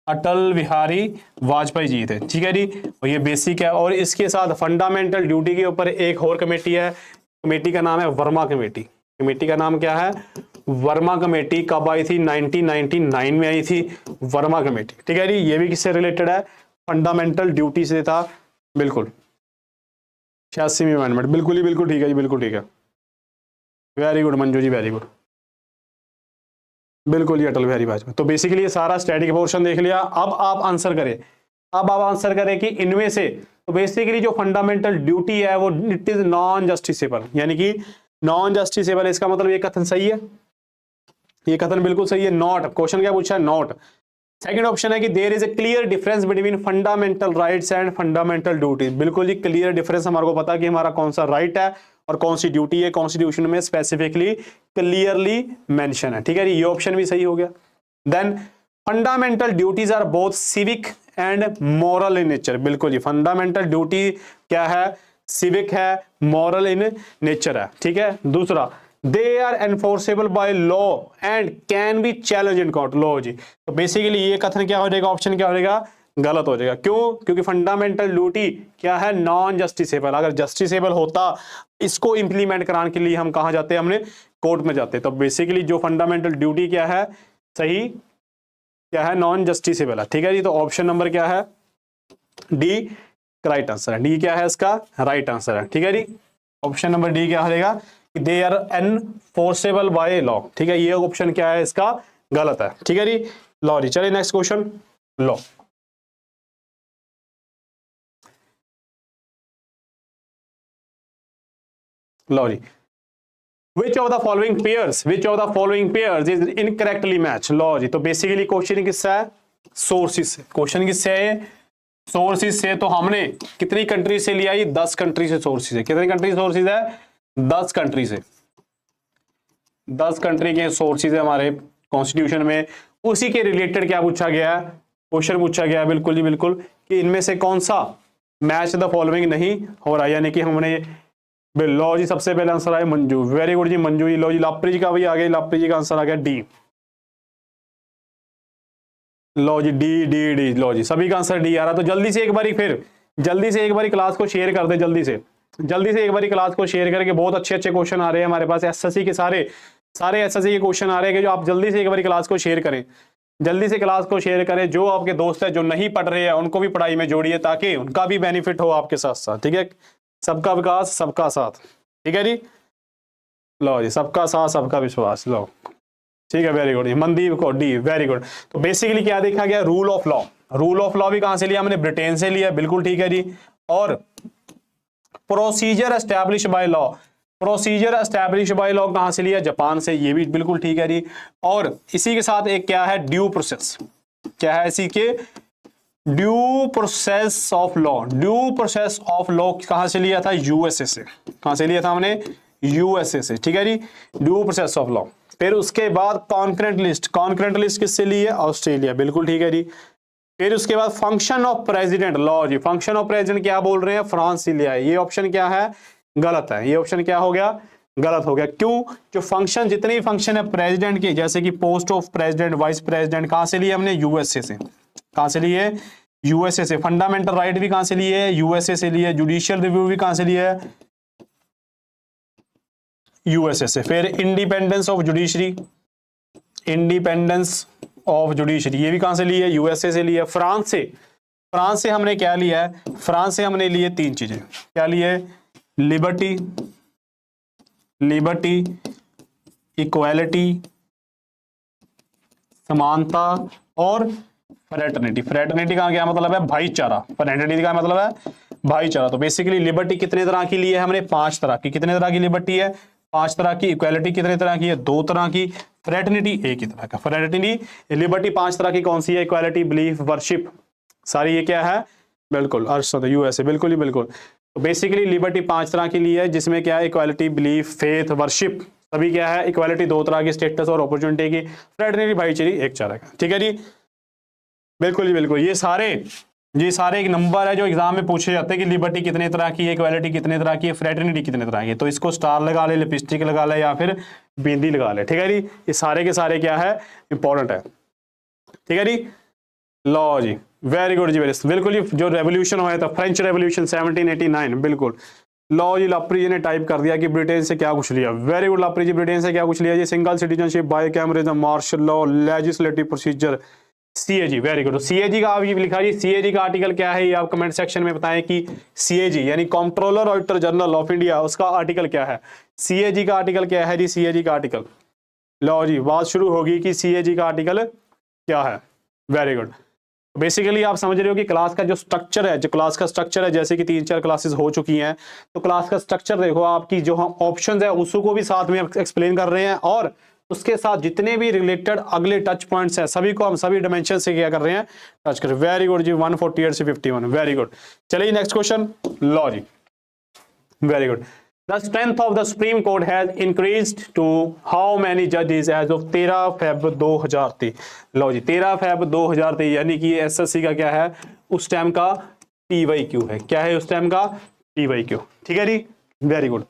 अटल बिहारी वाजपेयी जी थे, ठीक है जी। और ये बेसिक है। और इसके साथ फंडामेंटल ड्यूटी के ऊपर एक और कमेटी है, कमेटी का नाम है वर्मा कमेटी। कमेटी का नाम क्या है, वर्मा कमेटी। कब आई थी, 1999 में आई थी वर्मा कमेटी, ठीक है जी। ये भी किससे रिलेटेड है, फंडामेंटल ड्यूटी से था, बिल्कुल 86वीं अमेंडमेंट, बिल्कुल ही बिल्कुल ठीक है जी, बिल्कुल ठीक है, very good Manju ji, very good, बिल्कुल ही अटल बिहारी वाजपेयी। तो बेसिकली ये सारा स्टैटिक पोर्शन देख लिया। अब आप आंसर करें, अब आप आंसर करें कि इनमें से, तो बेसिकली जो फंडामेंटल ड्यूटी है वो इट इज नॉन जस्टिसेबल, यानी कि नॉन जस्टिसेबल। इसका मतलब ये कथन सही है, ये कथन बिल्कुल सही है। नॉट, क्वेश्चन क्या पूछा है, नॉट। सेकंड ऑप्शन है कि there is a clear difference between fundamental rights and fundamental duties. बिल्कुल जी क्लियर डिफरेंस, हमारे को पता कि हमारा कौन सा राइट है और कौन सी ड्यूटी है, कॉन्स्टिट्यूशन में स्पेसिफिकली क्लियरली मेंशन है, ठीक है। ये ऑप्शन भी सही हो गया। Then fundamental duties are both civic and moral in nature. बिल्कुल जी, फंडामेंटल ड्यूटी क्या है, सिविक है, मॉरल इन नेचर है, ठीक है। दूसरा, they are enforceable by law and can be challenge in court. लॉ जी, तो बेसिकली ये कथन क्या हो जाएगा, ऑप्शन क्या हो जाएगा, गलत हो जाएगा। क्यों, क्योंकि फंडामेंटल ड्यूटी क्या है, नॉन जस्टिसेबल। अगर जस्टिसेबल होता, इसको इंप्लीमेंट कराने के लिए हम कहां जाते, हमने कोर्ट में जाते। तो बेसिकली जो फंडामेंटल ड्यूटी क्या है, सही क्या है, नॉन जस्टिसेबल है, ठीक है जी। तो ऑप्शन नंबर क्या है, डी राइट आंसर है। डी क्या है इसका, राइट आंसर है, ठीक है जी। ऑप्शन नंबर डी क्या हो जाएगा, they are enforceable by law, ठीक है। ये ऑप्शन क्या है इसका, गलत है, ठीक है जी। लॉ जी, चलिए नेक्स्ट क्वेश्चन, लॉ। लॉ जी, which of the following pairs is incorrectly matched। लॉ जी, तो बेसिकली क्वेश्चन किससे है, सोर्सेज से। क्वेश्चन किससे है, सोर्सेज से। तो हमने कितनी कंट्री से लिया, ये 10 कंट्री से सोर्सेज है। कितनी कंट्री सोर्सेज है, 10 कंट्री से, 10 कंट्री के सोर्सेज है हमारे कॉन्स्टिट्यूशन में। उसी के रिलेटेड क्या पूछा गया है, क्वेश्चन पूछा गया बिल्कुल जी बिल्कुल, कि इनमें से कौन सा मैच द फॉलोइंग नहीं हो रहा, यानी कि हमने लॉ जी, सबसे पहले आंसर आया मंजू, वेरी गुड जी मंजू जी। लॉ जी, लापरी जी का भी आ गया, लापरी जी का आंसर आ गया डी। लो जी, डी डी डी, लो जी सभी का आंसर डी आ रहा। तो जल्दी से एक बारी, फिर जल्दी से एक बारी क्लास को शेयर कर दे, जल्दी से एक बारी क्लास को शेयर करके। बहुत अच्छे अच्छे क्वेश्चन आ रहे हैं हमारे पास एसएससी के, सारे एसएससी के क्वेश्चन आ रहे हैं, कि जो आप जल्दी से एक बारी क्लास को शेयर करें, जल्दी से क्लास को शेयर करें। जो आपके दोस्त है जो नहीं पढ़ रहे हैं उनको भी पढ़ाई में जोड़िए, ताकि उनका भी बेनिफिट हो आपके साथ साथ, ठीक है। सबका विकास सबका साथ, ठीक है जी। लो जी, सबका साथ सबका विश्वास, लो ठीक है, वेरी गुड। मनदीप को डी, वेरी गुड। तो बेसिकली क्या देखा गया, rule of law. Rule of law भी कहां से लिया हमने, ब्रिटेन से लिया, बिल्कुल ठीक है जी। और procedure establish by law, procedure establish by law कहां से लिया, जापान से, ये भी बिल्कुल ठीक है जी। और इसी के साथ एक क्या है, ड्यू प्रोसेस, क्या है इसी के, due process of law. Due process of law कहां से लिया था, यूएसए से। कहां से लिया था हमने, यूएसए से, ठीक है जी। Due process of law. फिर उसके बाद कॉन्करेंट लिस्ट, कॉन्करेंट लिस्ट किससे ली है, ऑस्ट्रेलिया, बिल्कुल ठीक है जी। फिर उसके बाद फंक्शन ऑफ प्रेसिडेंट, लॉ जी, फंक्शन ऑफ प्रेसिडेंट क्या बोल रहे हैं, फ्रांस से लिया है। ये ऑप्शन क्या है, गलत है। ये ऑप्शन क्या हो गया, गलत हो गया। क्यों, जो फंक्शन, जितने भी फंक्शन है प्रेसिडेंट के, जैसे कि post of president, vice president, कहां से लिए हमने, यूएसए से। कहां से लिए, यूएसए से। फंडामेंटल राइट भी कहां से लिए, यूएसए से लिए। जुडिशियल रिव्यू भी कहां से लिए, यूएसए से। फिर independence of judiciary, independence of judiciary, ये भी कहां से लिए, यूएसए से लिए। फ्रांस से, फ्रांस से हमने क्या लिया है, फ्रांस से हमने लिए 3 चीजें, क्या लिए, लिबर्टी, लिबर्टी, इक्वालिटी, समानता, और फ्रेटर्निटी, फ्रेटर्निटी का क्या मतलब है? भाईचारा। फ्रेटर्निटी का मतलब है भाईचारा। तो बेसिकली लिबर्टी कितने तरह की ली है हमने? 5 तरह की। कितने तरह की लिबर्टी है? 5 तरह की। इक्वालिटी कितने तरह की है? 2 तरह की। फ्रेटर्निटी एक ही तरह का। फ्रेटर्निटी लिबर्टी 5 तरह की कौन सी है? इक्वालिटी, बिलीफ, वर्शिप, सारी ये क्या है? बिल्कुल अर्शद यूएसए, बिल्कुल ही बिल्कुल। तो बेसिकली लिबर्टी 5 तरह की ली है, जिसमें क्या है? इक्वालिटी, बिलीफ, फेथ, वर्शिप, सभी क्या है? इक्वालिटी 2 तरह की, स्टेटस और अपॉर्चुनिटी की। फ्रेटर्निटी भाईचारी एक तरह का। ठीक है जी, बिल्कुल ही बिल्कुल। ये सारे एक नंबर है जो एग्जाम में पूछे जाते हैं कि लिबर्टी कितने तरह की है, इक्वालिटी कितने तरह की है, फ्रेटर्निटी कितने तरह की है। तो इसको स्टार लगा ले, लिपस्टिक लगा ले, या फिर बिंदी लगा ले। ठीक है जी, ये सारे के सारे क्या है? इंपॉर्टेंट है। ठीक है जी, लो जी, वेरी गुड जी, बिल्कुल। ये जो रेवोल्यूशन हुआ था, फ्रेंच रेवोल्यूशन 1789, बिल्कुल। लो जी, लाप्री जी ने टाइप कर दिया कि ब्रिटेन से क्या कुछ लिया। वेरी गुड लाप्री जी, ब्रिटेन से क्या कुछ लिया जी? Single citizenship, bicameralism, martial law, legislative procedure, CAG. Very good. CAG का आप ये लिखा जी, सीएजी का आर्टिकल क्या है? ये आप कमेंट सेक्शन में बताएं कि सीएजी यानी controller auditor general of India, उसका आर्टिकल क्या है? सीएजी का आर्टिकल क्या है जी? सीएजी का आर्टिकल, लो जी, बात शुरू होगी कि सीएजी का आर्टिकल क्या है। Very good. बेसिकली आप समझ रहे हो कि क्लास का जो स्ट्रक्चर है, जैसे कि 3-4 क्लासेस हो चुकी हैं, तो क्लास का स्ट्रक्चर देखो, आपकी जो हम ऑप्शंस है उसको भी साथ में एक्सप्लेन कर रहे हैं, और उसके साथ जितने भी रिलेटेड अगले टच पॉइंट्स हैं सभी को हम सभी डायमेंशन से क्या कर रहे हैं? टच कर। वेरी गुड जी, 148 से 51। Very good. चलिए नेक्स्ट क्वेश्चन, लो जी, very good. The strength of the Supreme Court has increased to how many judges as of 13 Feb 2023? लो जी, 13 Feb 2023 यानी कि एसएससी का क्या है उस टाइम का? PYQ है। क्या है उस टाइम का? PYQ। ठीक है जी, वेरी गुड।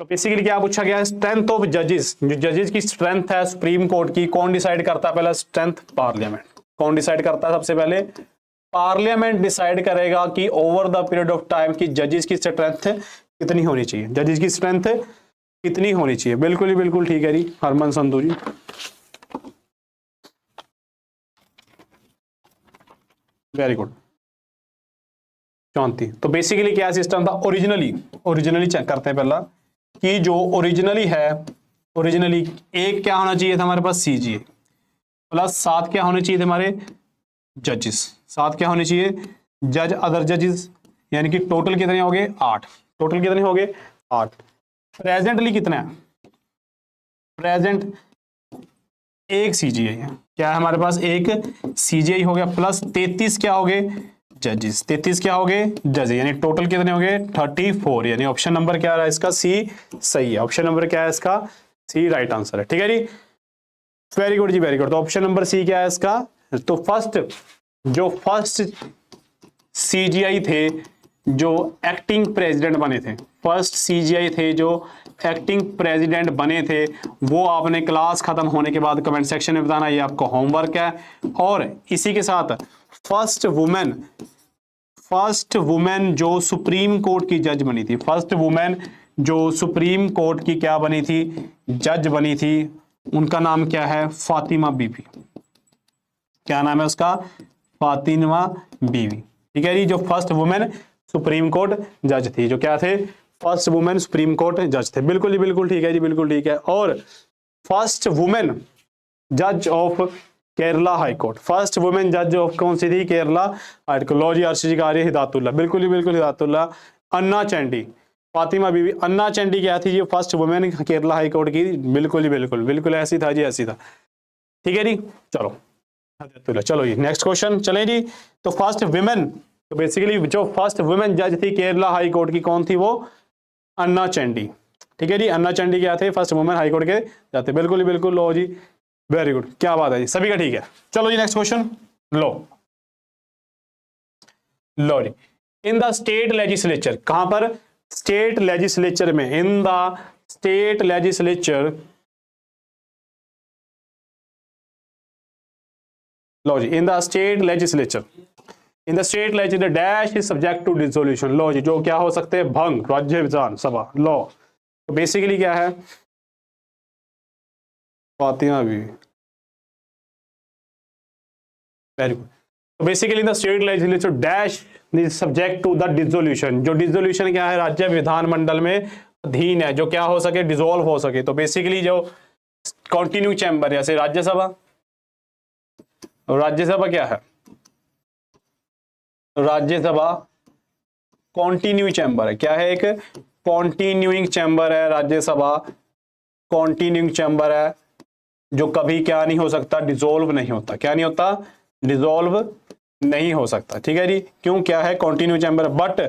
तो बेसिकली क्या पूछा गया है? स्ट्रेंथ ऑफ जजेस, जो जजेस की स्ट्रेंथ है सुप्रीम कोर्ट की, कौन डिसाइड करता है? पहला स्ट्रेंथ पार्लियामेंट। कौन डिसाइड करता है? सबसे पहले पार्लियामेंट डिसाइड करेगा कि over the period of time की जजेस की स्ट्रेंथ कितनी होनी चाहिए, जजेस की स्ट्रेंथ कितनी होनी चाहिए। बिल्कुल ही बिल्कुल ठीक है जी, हरमन संधू जी। Very good. 34। तो बेसिकली क्या सिस्टम था? ओरिजिनली चेक करते हैं पहला कि जो ओरिजिनली एक क्या होना चाहिए था हमारे पास? सीजीए प्लस 7 क्या होने चाहिए थे हमारे? जजेस। 7 क्या होने चाहिए? जज अदर जजेस, यानी कि टोटल कितने हो गए? 8। टोटल कितने हो गए? 8। प्रेजेंटली कितने हैं? प्रेजेंट एक सीजीआई है। क्या है हमारे पास? एक सीजीआई हो गया, प्लस 33 क्या हो गए? जजेस। 33 क्या हो गए? जजेस, यानी टोटल कितने हो गए? 34। यानी ऑप्शन नंबर क्या रहा है इसका? सी सही है। ऑप्शन नंबर क्या है इसका? सी राइट आंसर है। ठीक है जी, वेरी गुड जी, वेरी गुड। तो ऑप्शन नंबर सी क्या है इसका? तो फर्स्ट सीजीआई थे जो एक्टिंग प्रेसिडेंट बने थे, फर्स्ट सीजीआई थे जो एक्टिंग प्रेसिडेंट बने थे, वो आपने क्लास खत्म होने के बाद कमेंट सेक्शन में बताना, ये आपका होमवर्क है। और इसी के साथ फर्स्ट वुमेन जो सुप्रीम कोर्ट की जज बनी थी, फर्स्ट वुमेन जो सुप्रीम कोर्ट की क्या बनी थी? जज बनी थी, उनका नाम क्या है? फातिमा बीबी। क्या नाम है उसका? फातिमा बीबी। ठीक है जी, जो फर्स्ट वुमेन सुप्रीम कोर्ट जज थी, जो क्या थे? फर्स्ट वुमेन सुप्रीम कोर्ट जज थे। बिल्कुल जी, बिल्कुल ठीक है जी, बिल्कुल ठीक है। और फर्स्ट वुमेन जज of Kerala high court, first women जज ऑफ कौन सी थी? Kerala high court. लो जी, अर्शी का हिदायतुल्ला, बिल्कुल ही बिल्कुल हिदायतुल्ला। अन्ना चंडी, फातिमा बीबी अन्ना चंडी क्या थी? ये first women Kerala high court की। बिल्कुल ही बिल्कुल बिल्कुल ऐसी था जी, ऐसी था। ठीक है जी, चलो जी नेक्स्ट क्वेश्चन चलें जी। तो फर्स्ट वुमेन, तो बेसिकली जो फर्स्ट वुमेन जज थी केरला हाई कोर्ट की, कौन थी वो? अन्ना चंडी। ठीक है जी, अन्ना चंडी क्या थे? फर्स्ट वुमेन हाई कोर्ट के जाते। बिल्कुल ही बिल्कुल, लो जी, वेरी गुड, क्या बात है जी, सभी का ठीक है। चलो जी नेक्स्ट क्वेश्चन, लो जी। इन द स्टेट लेजिस्लेचर, कहां पर? स्टेट लेजिस्लेचर में, इन द स्टेट लेजिस्लेचर, लो जी, in the state legislature dash is subject to dissolution. लो जी, जो क्या हो सकते हैं? भंग, राज्य विधानसभा। लो तो बेसिकली क्या है? Fatima Beevi, very good. तो basically in the state legislature dash is subject to the dissolution, जो डिसोल्यूशन क्या है? राज्य विधानमंडल में अधीन है, जो क्या हो सके? डिसॉल्व हो सके। तो बेसिकली जो कंटिन्यू चैम्बर, जैसे राज्यसभा, राज्यसभा क्या है? राज्यसभा कॉन्टिन्यू चैम्बर है। क्या है? एक कॉन्टिन्यूइंग चैम्बर है राज्यसभा, कॉन्टिन्यूइंग चैम्बर है जो कभी क्या नहीं हो सकता, डिसॉल्व नहीं होता। क्या नहीं होता? डिसॉल्व नहीं हो सकता। ठीक है जी, क्यों? क्या है? Continue chamber. बट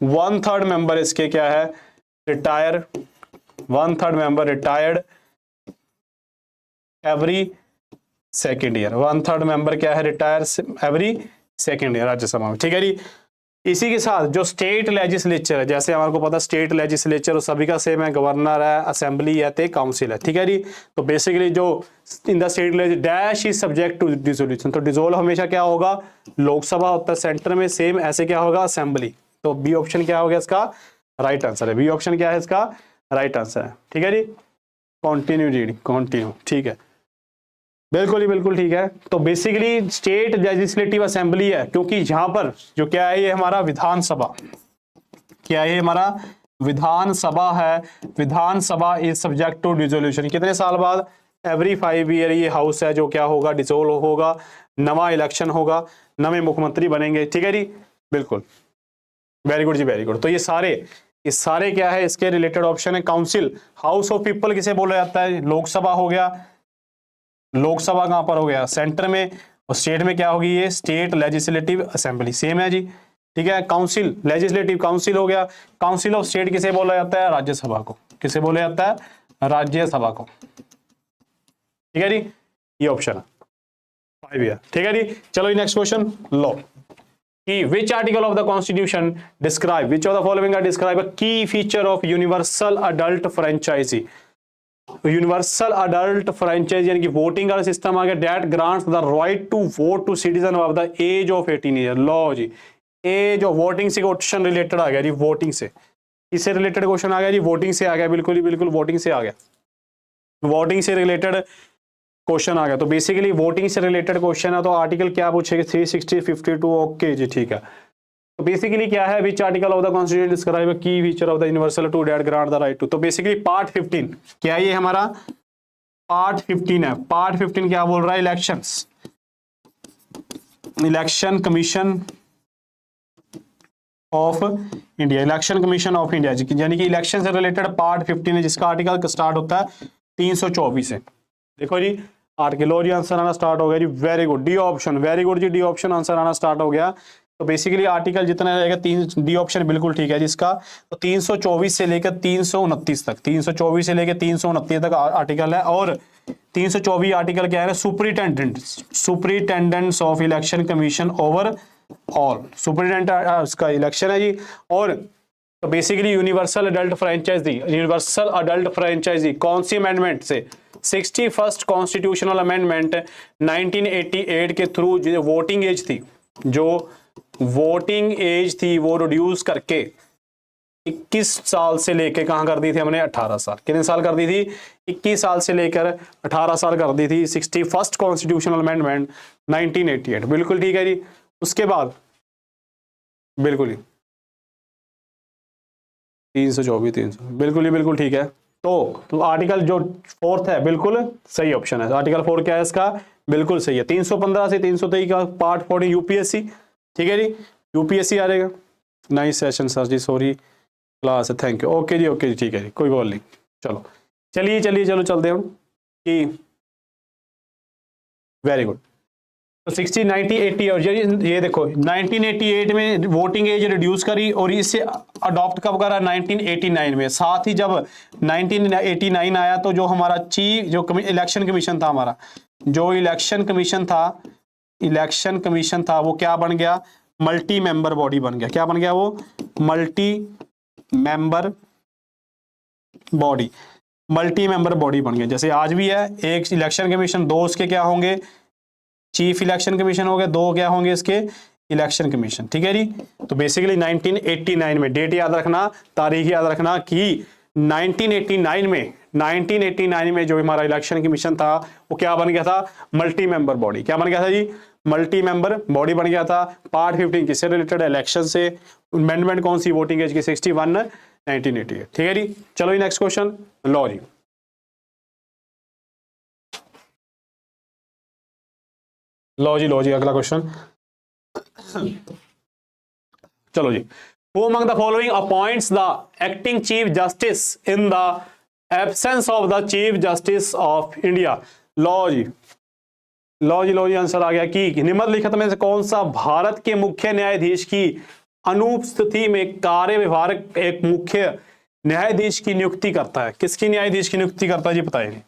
1/3 मेंबर इसके क्या है? Retire, 1/3 member retired every second year. 1/3 member क्या है? Retire every second year Rajya Sabha में। ठीक है जी। इसी के साथ जो स्टेट लेजिस्लेचर है, जैसे हमारे को पता स्टेट लेजिस्लेचर और सभी का सेम है, गवर्नर है, असेंबली है, ते काउंसिल है। ठीक है जी। तो बेसिकली जो in the state dash is subject to dissolution, तो डिसोल्व हमेशा क्या होगा? लोकसभा होता है सेंटर में, सेम ऐसे क्या होगा? असेंबली। तो बी ऑप्शन क्या हो गया इसका? राइट आंसर है। बी ऑप्शन क्या है इसका? राइट आंसर है। ठीक है जी। Continue reading, continue. ठीक है, बिल्कुल ही बिल्कुल ठीक है। तो बेसिकली स्टेट लेजिस्लेटिव असेंबली है, क्योंकि यहां पर जो क्या है, ये हमारा विधानसभा, क्या है? हमारा विधानसभा है। विधानसभा इज सब्जेक्ट टू डिसोल्यूशन। कितने साल बाद? एवरी 5 ईयर ये हाउस है जो क्या होगा? डिसोल्व होगा, नवा इलेक्शन होगा, नवे मुख्यमंत्री बनेंगे। ठीक है जी, बिल्कुल, वेरी गुड जी, वेरी गुड। तो ये सारे क्या है? इसके रिलेटेड ऑप्शन है। काउंसिल, हाउस ऑफ पीपल किसे बोला जाता है? लोकसभा हो गया। लोकसभा कहां पर हो गया? सेंटर में। और स्टेट में क्या होगी? ये स्टेट लेजिस्लेटिव असेंबली, सेम है जी। ठीक है। काउंसिल, लेजिस्लेटिव काउंसिल हो गया। काउंसिल ऑफ स्टेट किसे बोला जाता है? राज्यसभा को। किसे बोला जाता है? राज्यसभा को। ठीक है जी, ये ऑप्शन है 5 ईयर। ठीक है जी। चलो नेक्स्ट क्वेश्चन लो कि which article of the constitution describe which of the following are describe a key feature of universal adult franchise? Universal adult franchise यानी कि वोटिंग का सिस्टम आ गया। That grants the right to vote to citizen of the age of 18 year. लो जी, एज ऑफ वोटिंग से क्वेश्चन रिलेटेड आ गया जी। वोटिंग से, इससे रिलेटेड क्वेश्चन आ गया जी। वोटिंग से आ गया, बिल्कुल ही बिल्कुल वोटिंग से आ गया। वोटिंग से रिलेटेड क्वेश्चन आ गया। तो बेसिकली वोटिंग से रिलेटेड क्वेश्चन है, तो आर्टिकल क्या पूछेगा? 360, 52। ओके जी, ठीक है। तो बेसिकली क्या है? Which article of the constitution describe key feature of the universal to date grant the right to. तो बेसिकली पार्ट 15 क्या है? ये हमारा पार्ट 15 है। पार्ट 15 क्या बोल रहा है? Elections, election commission of India, election commission of India, यानी कि इलेक्शन से रिलेटेड पार्ट 15 है, जिसका आर्टिकल स्टार्ट होता है 324 से। देखो जी, आर्टिकल जी आंसर आना स्टार्ट हो गया जी। Very good, D option, very good जी, डी ऑप्शन आंसर आना स्टार्ट हो गया। तो बेसिकली आर्टिकल जितना रहेगा 3, डी ऑप्शन बिल्कुल ठीक है जिसका। तो 324 से लेकर 329 तक, 324 से लेकर 329 तक आर्टिकल है। और 324 आर्टिकल क्या है? Superintendents of election commission over all, superintendent उसका इलेक्शन है जी। और तो basically universal adult franchise, universal adult franchise कौन सी अमेंडमेंट से? 61st कॉन्स्टिट्यूशनल अमेंडमेंट 1988 के थ्रू जो वोटिंग एज थी, जो वोटिंग एज थी वो रिड्यूस करके 21 साल से लेके कहां कर दी थी हमने? 18 साल। कितने साल कर दी थी? 21 साल से लेकर 18 साल कर दी थी। 61st कॉन्स्टिट्यूशनल अमेंडमेंट 1988, बिल्कुल ठीक है जी। उसके बाद बिल्कुल ही 324, 300, बिल्कुल ही बिल्कुल ठीक है। तो आर्टिकल जो 4th है बिल्कुल सही ऑप्शन है। आर्टिकल 4 क्या है इसका? बिल्कुल सही है। 315 से 323 का पार्ट 14 यूपीएससी। ठीक है जी, यूपीएससी आ जाएगा। नाइस सेशन सर जी, सॉरी क्लास है, थैंक यू। ओके जी, ठीक है जी, कोई बोल नहीं। चलो चलो चलते हैं हम कि वेरी गुड। तो 60, 90, 80 और ये देखो 1988 में वोटिंग एज रिड्यूस करी और इसे अडॉप्ट कब करा? 1989 में। साथ ही जब 1989 आया तो जो हमारा जो इलेक्शन कमीशन था हमारा, जो इलेक्शन कमीशन था वो क्या बन गया? मल्टी मेंबर बॉडी बन गया। क्या बन गया वो? मल्टी मेंबर बॉडी बन गया। जैसे आज भी है, एक इलेक्शन कमीशन, दो उसके क्या होंगे? चीफ इलेक्शन कमीशन हो गए, दो क्या होंगे इसके? Election commission. ठीक है जी। तो बेसिकली 1989 में, डेट याद रखना, तारीख याद रखना कि 1989 में जो हमारा इलेक्शन कमीशन था वो क्या बन गया था? Multi member body. क्या बन गया था जी? मल्टी मेंबर बॉडी बन गया था। पार्ट 15 किससे रिलेटेड? इलेक्शन से। अमेंडमेंट कौन सी? वोटिंग एज की 61 1988। ठीक है जी। चलो नेक्स्ट क्वेश्चन लो जी। लो जी अगला क्वेश्चन। चलो जी, who among the following appoints the acting chief justice in the absence of the chief justice of India. लो जी आंसर आ गया कि निम्नलिखित में से कौन सा भारत के मुख्य न्यायाधीश की अनुपस्थिति में कार्य विभाग एक मुख्य न्यायाधीश की नियुक्ति करता है? किसकी न्यायाधीश की नियुक्ति करता है जी, बताइए।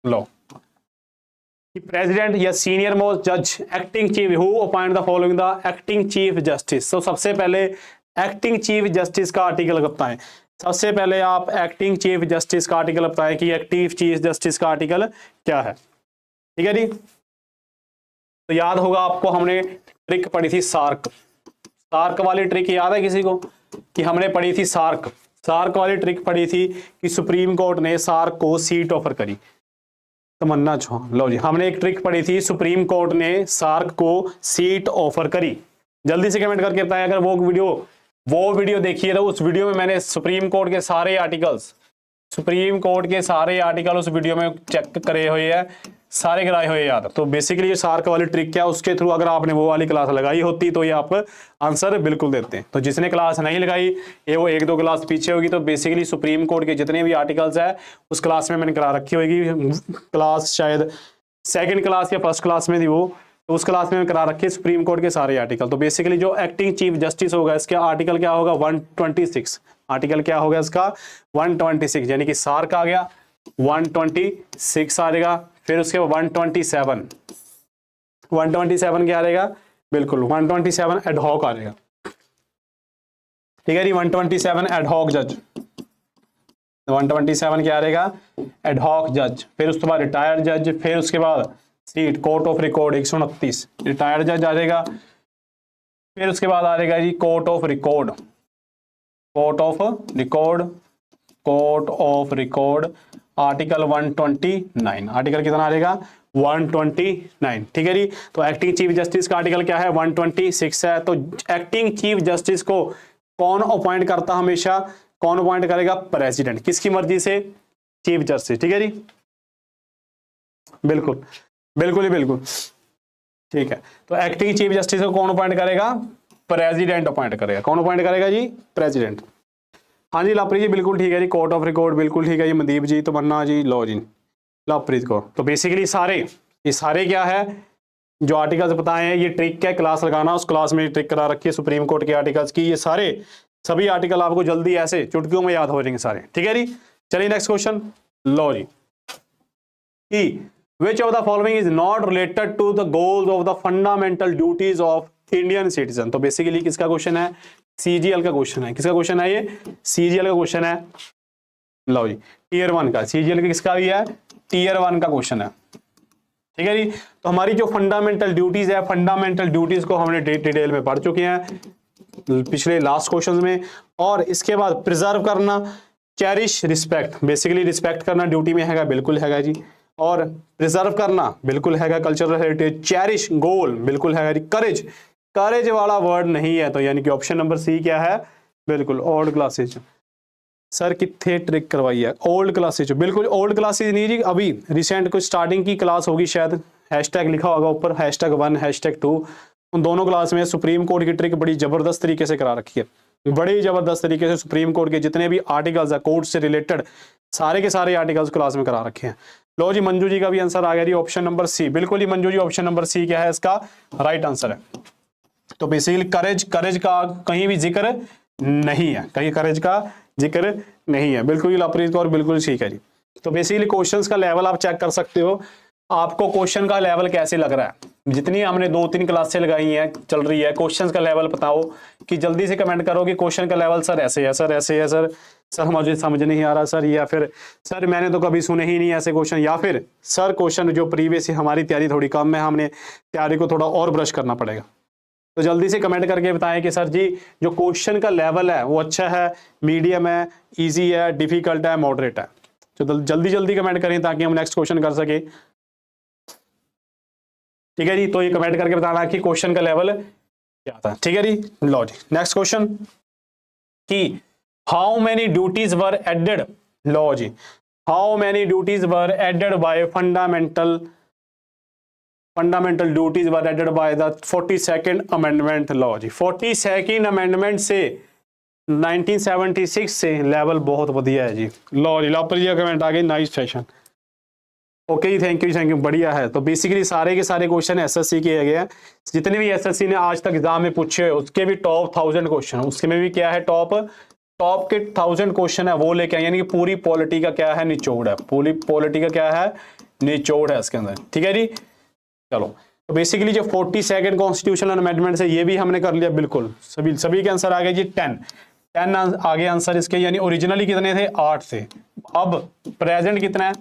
लो, प्रेसिडेंट या सीनियर मोस्ट जज, acting chief, who appoint the following the acting chief justice. तो सबसे पहले एक्टिंग चीफ जस्टिस का आर्टिकल बताएं। सबसे पहले आप एक्टिंग चीफ जस्टिस का आर्टिकल बताएं कि एक्टिव चीफ जस्टिस का आर्टिकल क्या है। ठीक है जी, तो याद होगा आपको, हमने ट्रिक पढ़ी थी सार्क वाली ट्रिक याद है किसी को कि हमने पढ़ी थी सार्क वाली ट्रिक पढ़ी थी कि सुप्रीम कोर्ट ने सार्क को सीट ऑफर करी। तमन्ना चौहान, लो जी, हमने एक ट्रिक पढ़ी थी, सुप्रीम कोर्ट ने सार्क को सीट ऑफर करी। जल्दी से कमेंट करके बताएं अगर वो वीडियो देखिए। तो उस वीडियो में मैंने सुप्रीम कोर्ट के सारे आर्टिकल उस वीडियो में चेक करे हुए हैं, सारे कराए हुए याद। तो बेसिकली ये सार्क वाली ट्रिक क्या, उसके थ्रू अगर आपने वो वाली क्लास लगाई होती तो ये आप आंसर बिल्कुल देते हैं। तो जिसने क्लास नहीं लगाई ये वो 1-2 क्लास पीछे होगी। तो बेसिकली सुप्रीम कोर्ट के जितने भी आर्टिकल्स है उस क्लास में मैंने करा रखी होगी, क्लास शायद सेकेंड क्लास या फर्स्ट क्लास में थी वो, तो उस क्लास में करा रखे सुप्रीम कोर्ट के सारे आर्टिकल। तो बेसिकली जो एक्टिंग चीफ जस्टिस होगा इसका आर्टिकल क्या होगा, 126। आर्टिकल क्या होगा इसका, 126, यानी कि सार्क आ गया, 126 आ जाएगा। फिर उसके बाद 127 क्या आ जाएगा, बिल्कुल 127 एडहॉक आ जाएगा। ठीक है जी, 127 एडहॉक जज, 127 क्या आ जाएगा, एडहॉक जज। फिर उसके बाद रिटायर्ड जज, फिर उसके बाद seat court of record 129 retired जज आ जाएगा। फिर उसके बाद आ जाएगा जी court of record article 129। Article कितना आ जाएगा, 129। ठीक है जी, तो एक्टिंग चीफ जस्टिस का आर्टिकल क्या है, 126 है। तो एक्टिंग चीफ जस्टिस को कौन अपॉइंट करता, हमेशा कौन अपॉइंट करेगा, प्रेसिडेंट, किसकी मर्जी से, चीफ जस्टिस। ठीक है जी, बिल्कुल ठीक है। तो एक्टिंग चीफ जस्टिस को कौन अपॉइंट करेगा, प्रेसिडेंट अपॉइंट करेगा। कौन अपॉइंट करेगा जी, प्रेसिडेंट। हाँ जी लाप्रीत जी, बिल्कुल ठीक है जी, कोर्ट ऑफ रिकॉर्ड बिल्कुल ठीक है जी, मनदीप जी, तमन्ना जी, लो जी लाप्रीत को। तो बेसिकली ये सारे क्या है जो आर्टिकल्स बताए हैं, ये ट्रिक है क्लास लगाना, उस क्लास में ट्रिक करा रखी है सुप्रीम कोर्ट के आर्टिकल्स की। ये सभी आर्टिकल आपको जल्दी ऐसे चुटकियों में याद हो जाएंगे सारे। ठीक है जी, चलिए नेक्स्ट क्वेश्चन। लो जी, which of the following is not related to the goals of the fundamental duties of Indian citizen। तो बेसिकली किसका क्वेश्चन है, सीजीएल का क्वेश्चन है। किसका क्वेश्चन है, ये सीजीएल का क्वेश्चन है। लो जी, टीयर 1 का, सीजीएल का किसका भी है, टीयर 1 का क्वेश्चन है। ठीक है जी, तो हमारी जो फंडामेंटल ड्यूटीज है, फंडामेंटल ड्यूटीज को हमने डिटेल में पढ़ चुके हैं पिछले लास्ट क्वेश्चन में। और इसके बाद प्रिजर्व करना, चेरिश, रिस्पेक्ट, बेसिकली रिस्पेक्ट करना ड्यूटी में हैगा, बिल्कुल हैगा जी। और प्रिजर्व करना बिल्कुल हैगा, कल्चरल हेरिटेज। चेरिश, गोल, बिल्कुल हैगा जी। करेज वाला वर्ड नहीं है, तो यानी कि ऑप्शन नंबर सी क्या है, बिल्कुल ओल्ड क्लासेज। सर कितने ट्रिक करवाई है, ओल्ड क्लासेज, बिल्कुल ओल्ड क्लासेज नहीं जी, अभी रिसेंट कुछ स्टार्टिंग की क्लास होगी शायद, हैशटैग लिखा होगा ऊपर, #1 #2। उन दोनों क्लास में सुप्रीम कोर्ट की ट्रिक बड़ी जबरदस्त तरीके से करा रखी है, बड़ी जबरदस्त तरीके से सुप्रीम कोर्ट के जितने भी आर्टिकल्स है कोर्ट से रिलेटेड, सारे के सारे आर्टिकल्स क्लास में करा रखे हैं। लो जी, मंजू जी का भी आंसर आ गया जी, ऑप्शन नंबर सी, बिल्कुल ही Manju ji, option number C क्या है इसका राइट आंसर है। तो बेसिकली करेज का कहीं भी जिक्र नहीं है, कहीं करेज का जिक्र नहीं है, बिल्कुल ही लापरीत और बिल्कुल ठीक है जी। तो बेसिकली क्वेश्चंस का लेवल आप चेक कर सकते हो, आपको क्वेश्चन का लेवल कैसे लग रहा है। जितनी हमने 2-3 क्लासें लगाई हैं, चल रही है, क्वेश्चंस का लेवल बताओ, कि जल्दी से कमेंट करो कि क्वेश्चन का लेवल सर ऐसे है, सर ऐसे है, सर मुझे समझ नहीं आ रहा सर, या फिर सर मैंने तो कभी सुने ही नहीं ऐसे क्वेश्चन, या फिर सर क्वेश्चन जो प्रीवियस हमारी तैयारी थोड़ी कम है, हमने तैयारी को थोड़ा और ब्रश करना पड़ेगा। तो जल्दी से कमेंट करके बताएं कि सर जी जो क्वेश्चन का लेवल है वो अच्छा है, मीडियम है, ईजी है, डिफिकल्ट है, मॉडरेट है। तो जल्दी कमेंट करें ताकि हम नेक्स्ट क्वेश्चन कर सके। ठीक है जी, तो ये कमेंट करके बताना कि क्वेश्चन का लेवल क्या था। ठीक है जी, लो जी नेक्स्ट क्वेश्चन कि how many duties were added, लो जी how many duties were added by fundamental fundamental duties were added by the 42nd amendment. लो जी 42nd अमेंडमेंट से 1976 से लेवल बहुत बढ़िया है जी। लो जी लापर जी का कमेंट आ गई, नाइस सेशन। ओके जी, थैंक यू, बढ़िया है। तो बेसिकली सारे के सारे क्वेश्चन एसएससी के गए हैं, जितने भी एसएससी ने आज तक एग्जाम में पूछे हुए उसके भी टॉप 1000 क्वेश्चन, उसके में भी क्या है टॉप के 1000 क्वेश्चन है वो लेके आए, यानी कि पूरी पॉलिटी का क्या है निचोड़ है, पूरी पॉलिटी का क्या है निचोड़ है इसके अंदर। ठीक है जी, चलो तो बेसिकली जो 42nd कॉन्स्टिट्यूशनल अमेंडमेंट है ये भी हमने कर लिया बिल्कुल, सभी के आंसर आ गए जी 10 आ गए आंसर इसके, यानी ओरिजिनली कितने थे 8 थे, अब प्रेजेंट कितना है,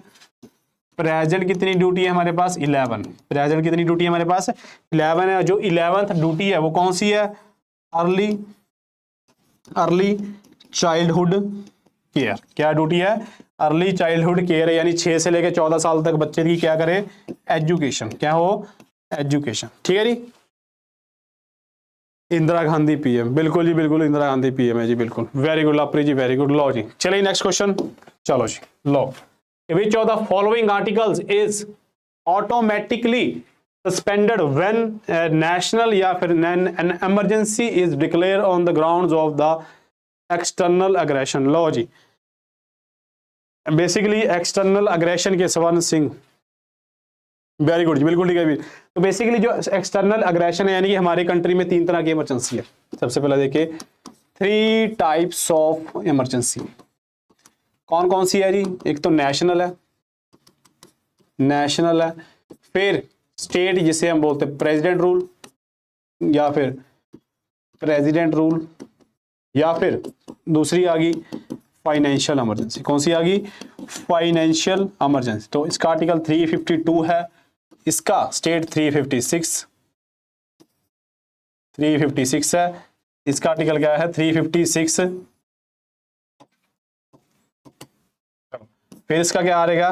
प्रेजेंट कितनी ड्यूटी है हमारे पास 11, प्रेजेंट कितनी ड्यूटी है हमारे पास 11 है। जो 11th ड्यूटी है वो कौन सी है, अर्ली चाइल्डहुड केयर। क्या ड्यूटी है, अर्ली चाइल्डहुड केयर, यानी 6 से लेकर 14 साल तक बच्चे की क्या करे एजुकेशन, क्या हो एजुकेशन। ठीक है जी, इंदिरा गांधी पीएम, बिल्कुल जी बिल्कुल इंदिरा गांधी पीएम है जी, बिल्कुल वेरी गुड लापरी जी, वेरी गुड। लो जी चलिए नेक्स्ट क्वेश्चन, चलो जी लो, which of the following articles is automatically suspended when national या फिर an emergency is declared on the grounds of the external aggression। लो जी बेसिकली एक्सटर्नल अग्रेशन के स्वर्ण सिंह, वेरी गुड जी बिल्कुल ठीक है। तो बेसिकली जो एक्सटर्नल अग्रेशन है यानी कि हमारे कंट्री में 3 तरह की इमरजेंसी है। सबसे पहले देखिए 3 टाइप्स ऑफ इमरजेंसी कौन कौन सी है जी, एक तो नेशनल है, फिर स्टेट जिसे हम बोलते हैं प्रेसिडेंट रूल, या फिर प्रेसिडेंट रूल, या फिर दूसरी आ गई फाइनेंशियल इमरजेंसी। कौन सी आ गई, फाइनेंशियल इमरजेंसी। तो इसका आर्टिकल 352 है, इसका स्टेट 356 है, इसका आर्टिकल क्या है 356। फिर इसका क्या आ रहेगा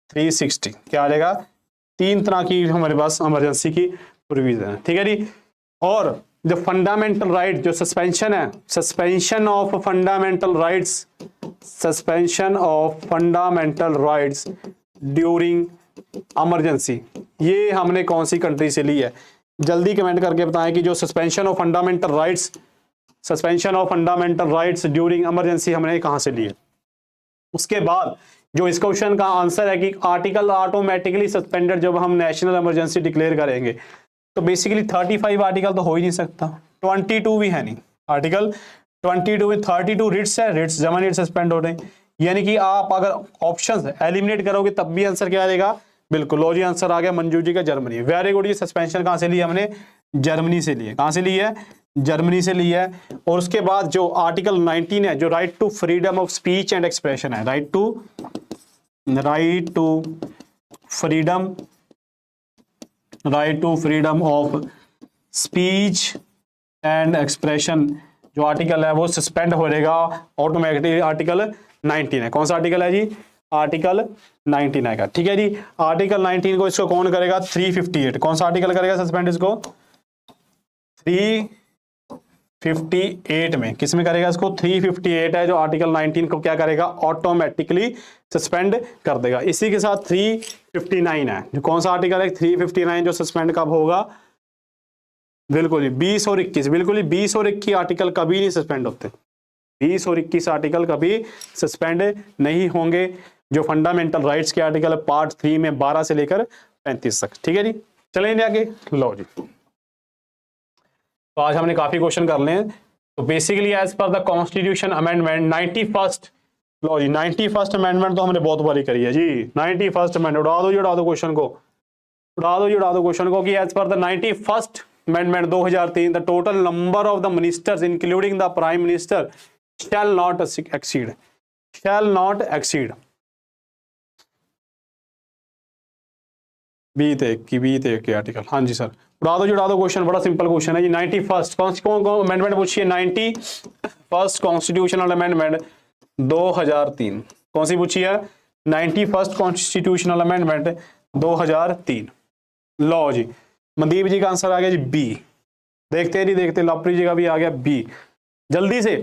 360, क्या आ रहेगा, 3 तरह की हमारे पास इमरजेंसी की प्रोविजन है। ठीक है जी, और जो फंडामेंटल राइट जो सस्पेंशन है, suspension of fundamental rights during emergency, ये हमने कौन सी कंट्री से ली है, जल्दी कमेंट करके बताएं कि जो suspension of fundamental rights during emergency हमने कहां से ली है। उसके बाद जो इस क्वेश्चन का आंसर है कि आर्टिकल ऑटोमेटिकली सस्पेंडेड जब हम नेशनल इमरजेंसी डिक्लेयर करेंगे, तो बेसिकली 35 आर्टिकल तो हो ही नहीं सकता, 22 भी है नहीं, आर्टिकल 22 में 32 रिट्स है, रिट्स जमा रिट सस्पेंड हो रहे हैं, यानी कि आप अगर ऑप्शंस एलिमिनेट करोगे तब भी आंसर क्या आएगा, बिल्कुल लो जी आंसर आ गया मंजू जी का जर्मनी। वेरी गुड, ये सस्पेंशन कहां से लिया हमने, जर्मनी से लिए। कहां से ली है, जर्मनी से ली है। और उसके बाद जो आर्टिकल 19 है जो right to freedom of speech and expression है, right to freedom of speech and expression, जो आर्टिकल है वो सस्पेंड हो जाएगा ऑटोमेटिकली, आर्टिकल 19 है। कौन सा आर्टिकल है जी, आर्टिकल 19 है। ठीक है जी, आर्टिकल 19 को इसको कौन करेगा 358, कौन सा आर्टिकल करेगा सस्पेंड इसको 358 में, किस में करेगा इसको 358 है जो आर्टिकल 19 को क्या करेगा ऑटोमेटिकली सस्पेंड कर देगा। इसी के साथ 359 है, जो कौन सा आर्टिकल है 359 जो सस्पेंड कब होगा, बिल्कुल 20 और 21, बिल्कुल 20 और 21 आर्टिकल कभी नहीं सस्पेंड होते, 20 और 21 आर्टिकल कभी सस्पेंड नहीं होंगे। जो फंडामेंटल राइट्स के आर्टिकल पार्ट 3 में 12 से लेकर 35 तक। ठीक है जी, चलेंगे आगे, लो जी। तो आज हमने काफी क्वेश्चन कर लिए हैं। तो basically as per the constitution amendment 91st, लो जी 91st अमेंडमेंट तो हमने बहुत बारी करी है जी। 91st अमेंडमेंट उड़ा दो क्वेश्चन को, क्वेश्चन को कि as per the 91st amendment 2003 the total number of the ministers including the prime minister shall not exceed 20 के आर्टिकल। हाँ जी सर, उड़ा दो क्वेश्चन, बड़ा सिंपल क्वेश्चन है जी। 91st कौन अमेंडमेंट पूछिए, 91st कॉन्स्टिट्यूशनल अमेंडमेंट 2003, कौन सी पूछी है 91st कॉन्स्टिट्यूशनल अमेंडमेंट 2003। लो जी, मनदीप जी का आंसर आ गया जी बी, देखते लापरी जी का भी आ गया बी। जल्दी से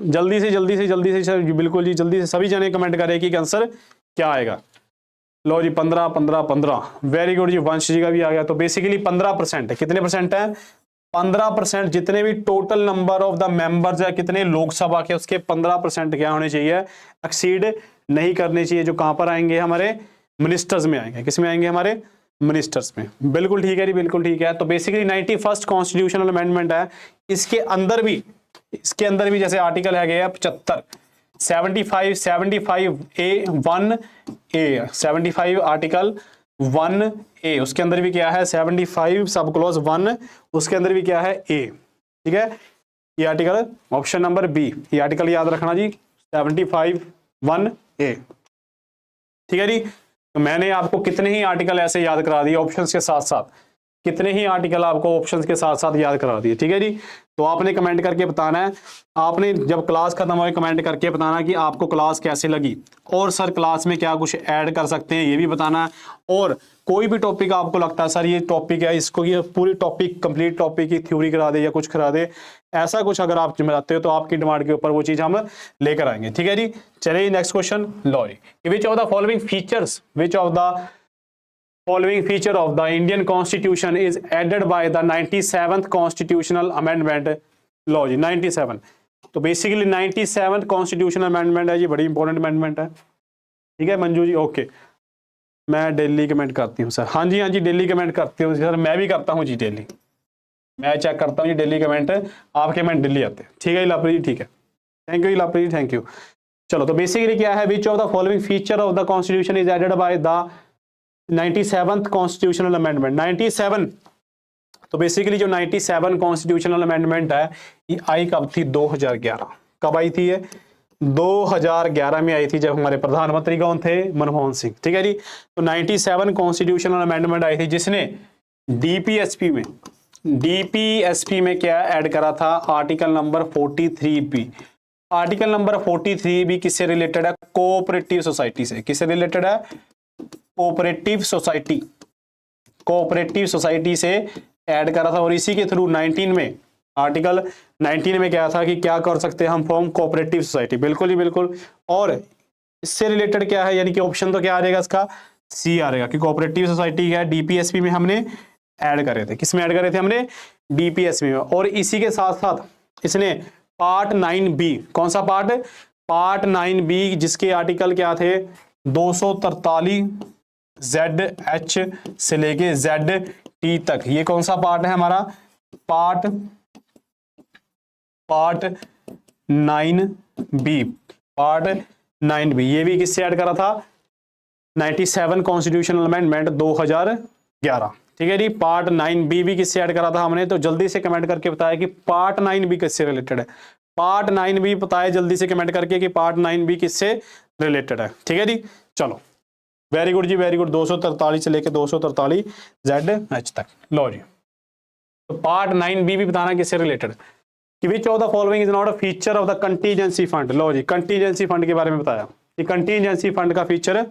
बिल्कुल जी, जल्दी से सभी जने कमेंट करें कि आंसर क्या आएगा। लो जी 15 15 15, वेरी गुड जी, वंश जी का भी आ गया। तो बेसिकली 15% है, कितने परसेंट है? 15%। जितने भी total number of the members है कितने लोकसभा के, उसके 15% क्या होने चाहिए? एक्सीड नहीं करने चाहिए। जो कहां पर आएंगे? हमारे मिनिस्टर्स में आएंगे। किस में आएंगे? हमारे मिनिस्टर्स में। बिल्कुल ठीक है जी, बिल्कुल ठीक है। तो बेसिकली 91st कॉन्स्टिट्यूशनल अमेंडमेंट है। इसके अंदर भी जैसे आर्टिकल है गया 75 75A 1A, आर्टिकल 1A, उसके अंदर भी क्या है? 75 सब क्लॉज 1, उसके अंदर भी क्या है? ए। ठीक है, ये आर्टिकल ऑप्शन नंबर बी, ये आर्टिकल याद रखना जी, 75 1A। ठीक है जी। तो मैंने आपको कितने ही आर्टिकल ऐसे याद करा दिए ऑप्शंस के साथ साथ, कितने ही आर्टिकल आपको ऑप्शंस के साथ साथ याद करा दिए। ठीक है जी। तो आपने कमेंट करके बताना है, आपने जब क्लास खत्म हो कमेंट करके बताना कि आपको क्लास कैसे लगी, और सर क्लास में क्या कुछ ऐड कर सकते हैं ये भी बताना है। और कोई भी टॉपिक आपको लगता है सर ये टॉपिक है, इसको ये पूरी टॉपिक कंप्लीट टॉपिक की थ्योरी करा दे या कुछ करा दे, ऐसा कुछ अगर आप चाहते हो तो आपकी डिमांड के ऊपर वो चीज हम लेकर आएंगे। ठीक है जी। चलिए नेक्स्ट क्वेश्चन लो जी, which of the following features, which of the following feature of the Indian Constitution is added by the 97th Constitutional Amendment? लो जी 97, तो बेसिकली 97th Constitutional Amendment है जी, बड़ी इंपॉर्टेंट अमेंडमेंट है। ठीक है मंजू जी, ओके। मैं डेली कमेंट करती हूँ सर, हाँ जी डेली कमेंट करती हूँ सर, मैं भी करता हूँ जी डेली, मैं चेक करता हूँ जी डेली कमेंट, आपके कमेंट डेली आते हैं। ठीक है लापरी जी, ठीक है, थैंक यू लापरी जी, थैंक यू। चलो तो बेसिकली क्या है, which of the following feature of the constitution is added by the 97th constitutional amendment? 97, तो बेसिकली जो 97 कॉन्स्टिट्यूशनल अमेंडमेंट है ये आई कब थी? 2011। कब आई थी ये? 2011 में आई थी, जब हमारे प्रधानमंत्री कौन थे? मनमोहन सिंह। ठीक है जी। तो 97 कॉन्स्टिट्यूशनल अमेंडमेंट आई थी जिसने डीपीएसपी में क्या ऐड करा था? Article number 43B। Article number 43B किससे रिलेटेड है? कोऑपरेटिव सोसाइटी से। किससे रिलेटेड है? कोऑपरेटिव सोसाइटी से ऐड करा था। और इसी के थ्रू 19 में, आर्टिकल 19 में क्या था कि क्या कर सकते हैं हम? Form cooperative society. बिल्कुल ही बिल्कुल। और इससे रिलेटेड क्या है, यानी कि ऑप्शन तो क्या आ जाएगा इसका? सी आ जाएगा कि कोऑपरेटिव सोसाइटी क्या डीपीएसपी में हमने ऐड करे थे। किसमें ऐड करे थे हमने? डीपीएसपी में। और इसी के साथ साथ इसने पार्ट 9B, कौन सा पार्ट? पार्ट 9B, जिसके आर्टिकल क्या थे? 243 ZH से लेके ZT तक। ये कौन सा पार्ट है हमारा? Part 9B, part 9B। ये भी किससे ऐड करा था? 97 कॉन्स्टिट्यूशनल अमेंडमेंट 2011। ठीक है जी। पार्ट 9B भी किससे ऐड करा था हमने? तो जल्दी से कमेंट करके बताया कि पार्ट 9B किससे रिलेटेड है। पार्ट 9B बताया जल्दी से कमेंट करके कि पार्ट 9B किससे रिलेटेड है। ठीक है जी। चलो वेरी गुड जी, वेरी गुड। 243 से लेके 243 ZH तक। लो जी, तो पार्ट 9B भी बताना किससे रिलेटेड, कि which of the following is not a feature of the contingency fund. लो जी, कंटीजेंसी फंड के बारे में बताया कि कंटीजेंसी फंड का फीचर है।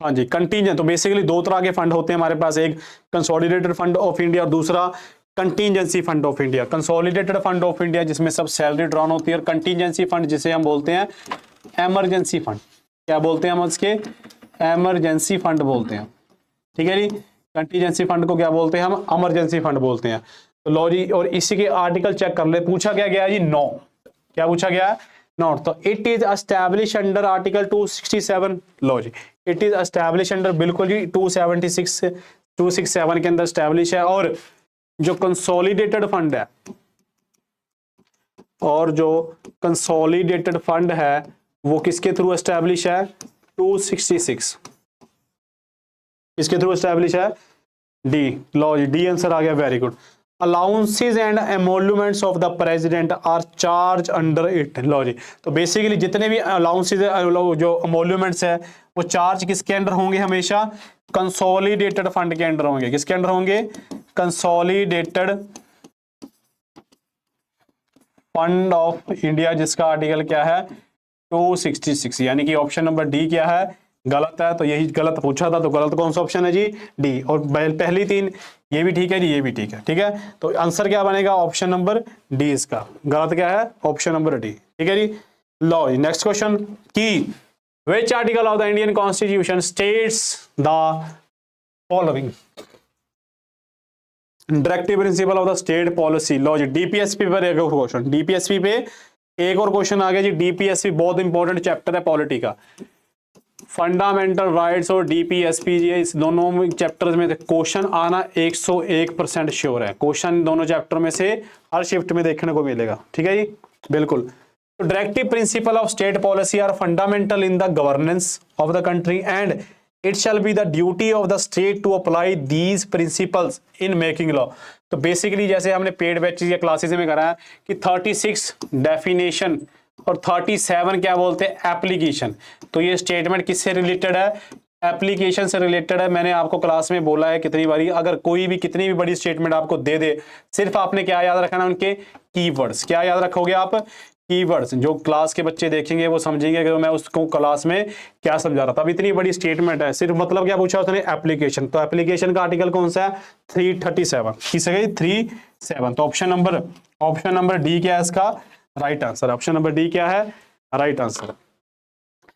हाँ जी, कंटीजेंट, तो बेसिकली दो तरह के फंड होते हैं हमारे पास, एक कंसोलिडेटेड फंड ऑफ इंडिया और दूसरा contingency fund of India. Consolidated fund of India जिसमें सब सैलरी ड्रॉन होती है, और कंटीजेंसी फंड जिसे हम बोलते हैं एमरजेंसी फंड। क्या बोलते हैं हम उसके? एमरजेंसी फंड बोलते हैं। ठीक है जी। कंटीजेंसी फंड को क्या बोलते हैं हम? इमरजेंसी फंड बोलते हैं। तो लो जी, और इसी के आर्टिकल चेक कर ले। पूछा क्या गया जी? नो। क्या पूछा गया? नॉट। तो it is establish under article 267। लो जी, इट इज एस्टैब्लिश अंडर, बिल्कुल जी, 267 के अंदर एस्टैब्लिश है। और जो कंसोलिडेटेड फंड है, और जो कंसोलिडेटेड फंड है वो किसके थ्रू एस्टैब्लिश है? 266। इसके थ्रू एस्टैब्लिश है? डी। लो जी, डी आंसर आ गया, very good. Allowances and emoluments of the president are charge under it. लो जी, तो बेसिकली जितने भी अलाउंसेस जो एमोल्यूमेंट्स है वो चार्ज किसके अंडर होंगे? हमेशा कंसोलिडेटेड फंड के अंडर होंगे। किसके अंडर होंगे? कंसोलिडेटेड फंड ऑफ इंडिया, जिसका आर्टिकल क्या है? 266। यानी कि ऑप्शन नंबर डी क्या है? गलत है। तो यही गलत पूछा था, तो गलत कौन सा ऑप्शन है जी? डी। और पहली तीन ये भी ठीक है जी, ये भी ठीक है। ठीक है, तो आंसर क्या बनेगा? ऑप्शन नंबर डी इसका। गलत क्या है? Option number D. ठीक है जी। लो जी, नेक्स्ट क्वेश्चन की which article of the Indian constitution states the following. Directive principle of the state policy. लो जी डीपीएसपी पर एक और क्वेश्चन, डीपीएसपी पे एक और क्वेश्चन आ गया जी। डीपीएसपी बहुत इंपॉर्टेंट चैप्टर है पॉलिटी का। फंडामेंटल राइट्स और डीपीएसपी जी, इस दोनों चैप्टर्स में क्वेश्चन आना 101% श्योर है। क्वेश्चन दोनों चैप्टर में से हर शिफ्ट में देखने को मिलेगा, ठीक है जी, बिल्कुल। तो directive principle of state policy are fundamental in the governance of the country and it shall be the duty of the state to apply these principles in making law. तो बेसिकली जैसे हमने पेड बैचेस या क्लासेस में करा है कि 36 डेफिनेशन और 37 क्या बोलते हैं एप्लीकेशन। तो ये स्टेटमेंट किससे रिलेटेड है, एप्लीकेशन से रिलेटेड है। मैंने आपको क्लास में बोला है कितनी बारी, अगर कोई भी कितनी भी बड़ी स्टेटमेंट आपको दे दे, सिर्फ आपने क्या याद रखना, उनके कीवर्ड्स। क्या याद रखोगे आप, कीवर्ड्स। जो क्लास के बच्चे देखेंगे वो समझेंगे कि मैं उसको क्लास में क्या समझा रहा था। अब इतनी बड़ी स्टेटमेंट है, सिर्फ मतलब क्या पूछा उसने, एप्लीकेशन। तो एप्लीकेशन का आर्टिकल कौन सा है, 337। किस गई 37। तो ऑप्शन नंबर डी क्या है इसका right answer. Option number D क्या है, राइट आंसर,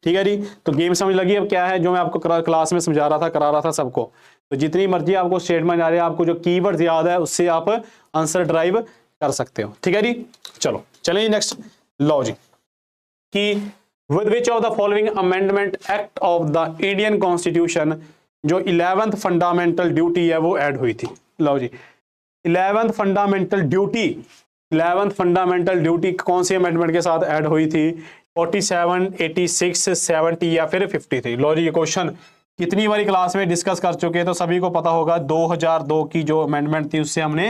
ठीक है जी। तो गेम समझ लगी अब क्या है जो मैं आपको क्लास में समझा रहा था, करा रहा था सबको। तो जितनी मर्जी आपको स्टेटमेंट आ रही है, आपको जो कीवर्ड्स याद है उससे आप आंसर ड्राइव कर सकते हो, ठीक है जी। चलो चलिए नेक्स्ट लो जी कि with which of the following amendment act of the Indian constitution जो 11th फंडामेंटल ड्यूटी है वो ऐड हुई थी। लो जी 11th फंडामेंटल ड्यूटी कौन सी अमेंडमेंट के साथ ऐड हुई थी, 47, 86, 70 या फिर 53। लो जी ये क्वेश्चन कितनी बारी क्लास में डिस्कस कर चुके हैं, तो सभी को पता होगा 2002 की जो अमेंडमेंट थी उससे हमने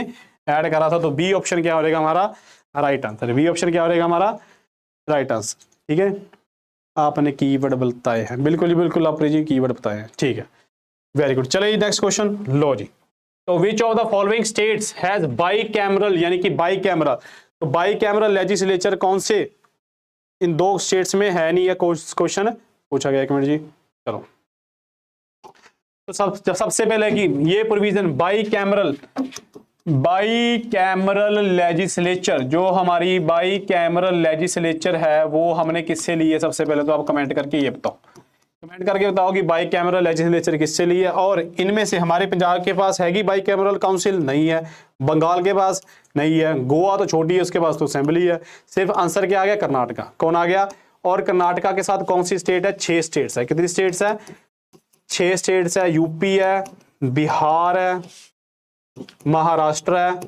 ऐड करा था। तो बी ऑप्शन क्या हो रहेगा हमारा राइट आंसर। बी ऑप्शन क्या हो रहेगा हमारा राइट आंसर, ठीक है। आपने कीवर्ड बताए हैं, बिल्कुल ही बिल्कुल आपने जी कीवर्ड बताए हैं, ठीक है, वेरी गुड। चलिए नेक्स्ट क्वेश्चन लो जी। तो विच of the following states has by cameral, यानी कि बाई कैमरा। तो बाई कैमरल लेजिस्लेचर कौन से इन दो स्टेट्स में है नहीं, है क्वेश्चन पूछा गया। एक मिनट जी, चलो। तो सबसे पहले कि ये प्रोविजन बाई कैमरल लेजिस्लेचर, जो हमारी बाई कैमरल लेजिस्लेचर है वो हमने किससे ली है। सबसे पहले तो आप कमेंट करके ये बताओ, कमेंट करके बताओ कि बाई कैमरल लेजिस्लेचर किससे ली है। और इनमें से हमारे पंजाब के पास हैगी बाई कैमरल काउंसिल, नहीं है। बंगाल के पास नहीं है। गोवा तो छोटी है, उसके पास तो असेंबली है। सिर्फ आंसर क्या आ गया, कर्नाटका। कौन आ गया, और कर्नाटका के साथ कौन सी स्टेट है, 6 स्टेट्स है। कितनी स्टेट्स है, 6 स्टेट्स है। यूपी है, बिहार है, महाराष्ट्र है,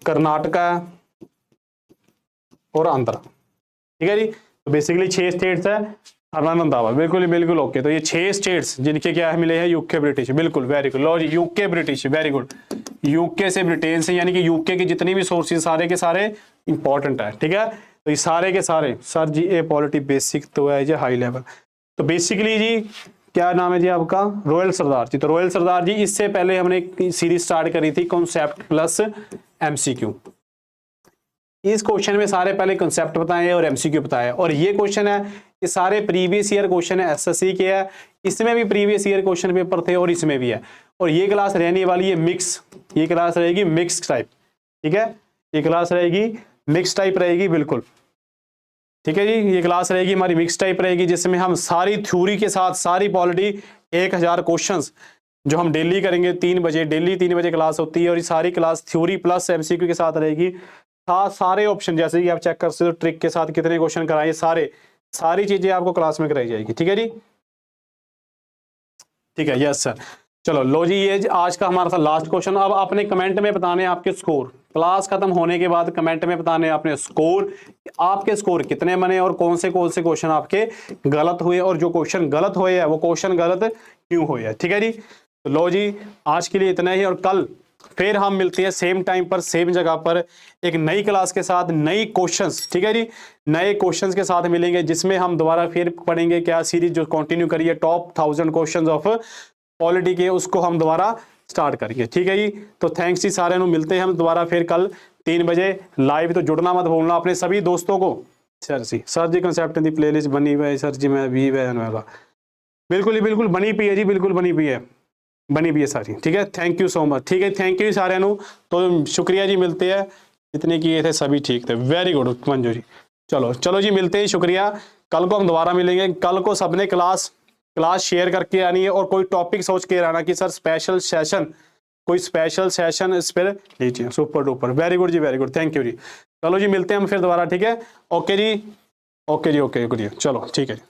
कर्नाटका है और आंध्र, ठीक है जी। तो बेसिकली 6 स्टेट्स है। हरनानंदावा बिल्कुल बिल्कुल ओके। तो ये 6 स्टेट्स जिनके क्या मिले हैं, यूके ब्रिटिश, बिल्कुल वेरी गुड। लो जी UK British, very good. UK से ब्रिटेन से, यानी कि यूके के जितनी भी सोर्सेज सारे के सारे इंपॉर्टेंट है, ठीक है। तो ये सारे के सारे सर जी ए पॉलिटी बेसिक तो है जी हाई लेवल। तो बेसिकली जी क्या नाम है जी आपका, रॉयल सरदार जी। तो रॉयल सरदार जी इससे पहले हमने एक सीरीज स्टार्ट करी थी कॉन्सेप्ट प्लस एमसीक्यू। इस क्वेश्चन में सारे पहले कॉन्सेप्ट बताए और एमसीक्यू बताया। और ये क्वेश्चन है ये सारे प्रीवियस ईयर क्वेश्चन है, एसएससी के है। इसमें भी प्रीवियस ईयर क्वेश्चन पेपर थे और इसमें भी है। और ये क्लास रहने वाली है मिक्स, ये क्लास रहेगी मिक्स टाइप, ठीक है। ये क्लास रहेगी मिक्स टाइप रहेगी, बिल्कुल ठीक है जी। ये क्लास रहेगी हमारी मिक्स टाइप रहेगी, जिसमें हम सारी थ्योरी के साथ सारी पॉलिटी 1000 क्वेश्चंस जो हम डेली करेंगे 3 बजे, डेली 3 बजे क्लास होती है। और ये सारी क्लास थ्योरी प्लस एमसीक्यू के साथ रहेगी। सारे ऑप्शन जैसे कि आप चेक कर सकते हो, ट्रिक के साथ कितने क्वेश्चन कराए, सारी चीजें आपको क्लास में कराई जाएगी, ठीक है जी, ठीक है। Yes sir. चलो लो जी ये आज का हमारा था लास्ट क्वेश्चन। अब आपने कमेंट में बताने आपके स्कोर, क्लास खत्म होने के बाद कमेंट में बताने आपने स्कोर, आपके स्कोर कितने बने और कौन से क्वेश्चन आपके गलत हुए, और जो क्वेश्चन गलत हुए हैं वो क्वेश्चन गलत क्यों हुए हैं, ठीक है जी। तो लो जी आज के लिए इतना ही, और कल फिर हम मिलते हैं सेम टाइम पर सेम जगह पर एक नई क्लास के साथ, नई क्वेश्चंस, ठीक है जी, नए क्वेश्चंस के साथ मिलेंगे, जिसमें हम दोबारा फिर पढ़ेंगे क्या सीरीज जो कंटिन्यू करिए टॉप 1000 क्वेश्चंस ऑफ पॉलिटी के, उसको हम दोबारा स्टार्ट करेंगे, ठीक है जी। तो थैंक्स जी सारे, मिलते हैं हम दोबारा फिर कल 3 बजे लाइव। तो जुड़ना मत भूलना अपने सभी दोस्तों को। सर जी कंसेप्ट दी प्लेलिस्ट बनी हुई है सर जी, मैं भी बिल्कुल ही बिल्कुल बनी पी है जी, बिल्कुल बनी पी है सारी, ठीक है। थैंक यू सो मच, ठीक है, थैंक यू सारे। तो शुक्रिया जी, मिलते हैं, जितने किए थे सभी ठीक थे, वेरी गुड मंजू जी। चलो चलो जी, मिलते हैं, शुक्रिया। कल को हम दोबारा मिलेंगे। कल को सबने क्लास शेयर करके आनी है और कोई टॉपिक सोच के आना कि सर स्पेशल सेशन, कोई स्पेशल सेशन इस पर लीजिए। सुपर डुपर, वेरी गुड जी, वेरी गुड, थैंक यू जी। चलो जी, मिलते हैं हम फिर दोबारा, ठीक है। ओके जी, ओके जी, ओके, शुक्रिया, चलो ठीक है।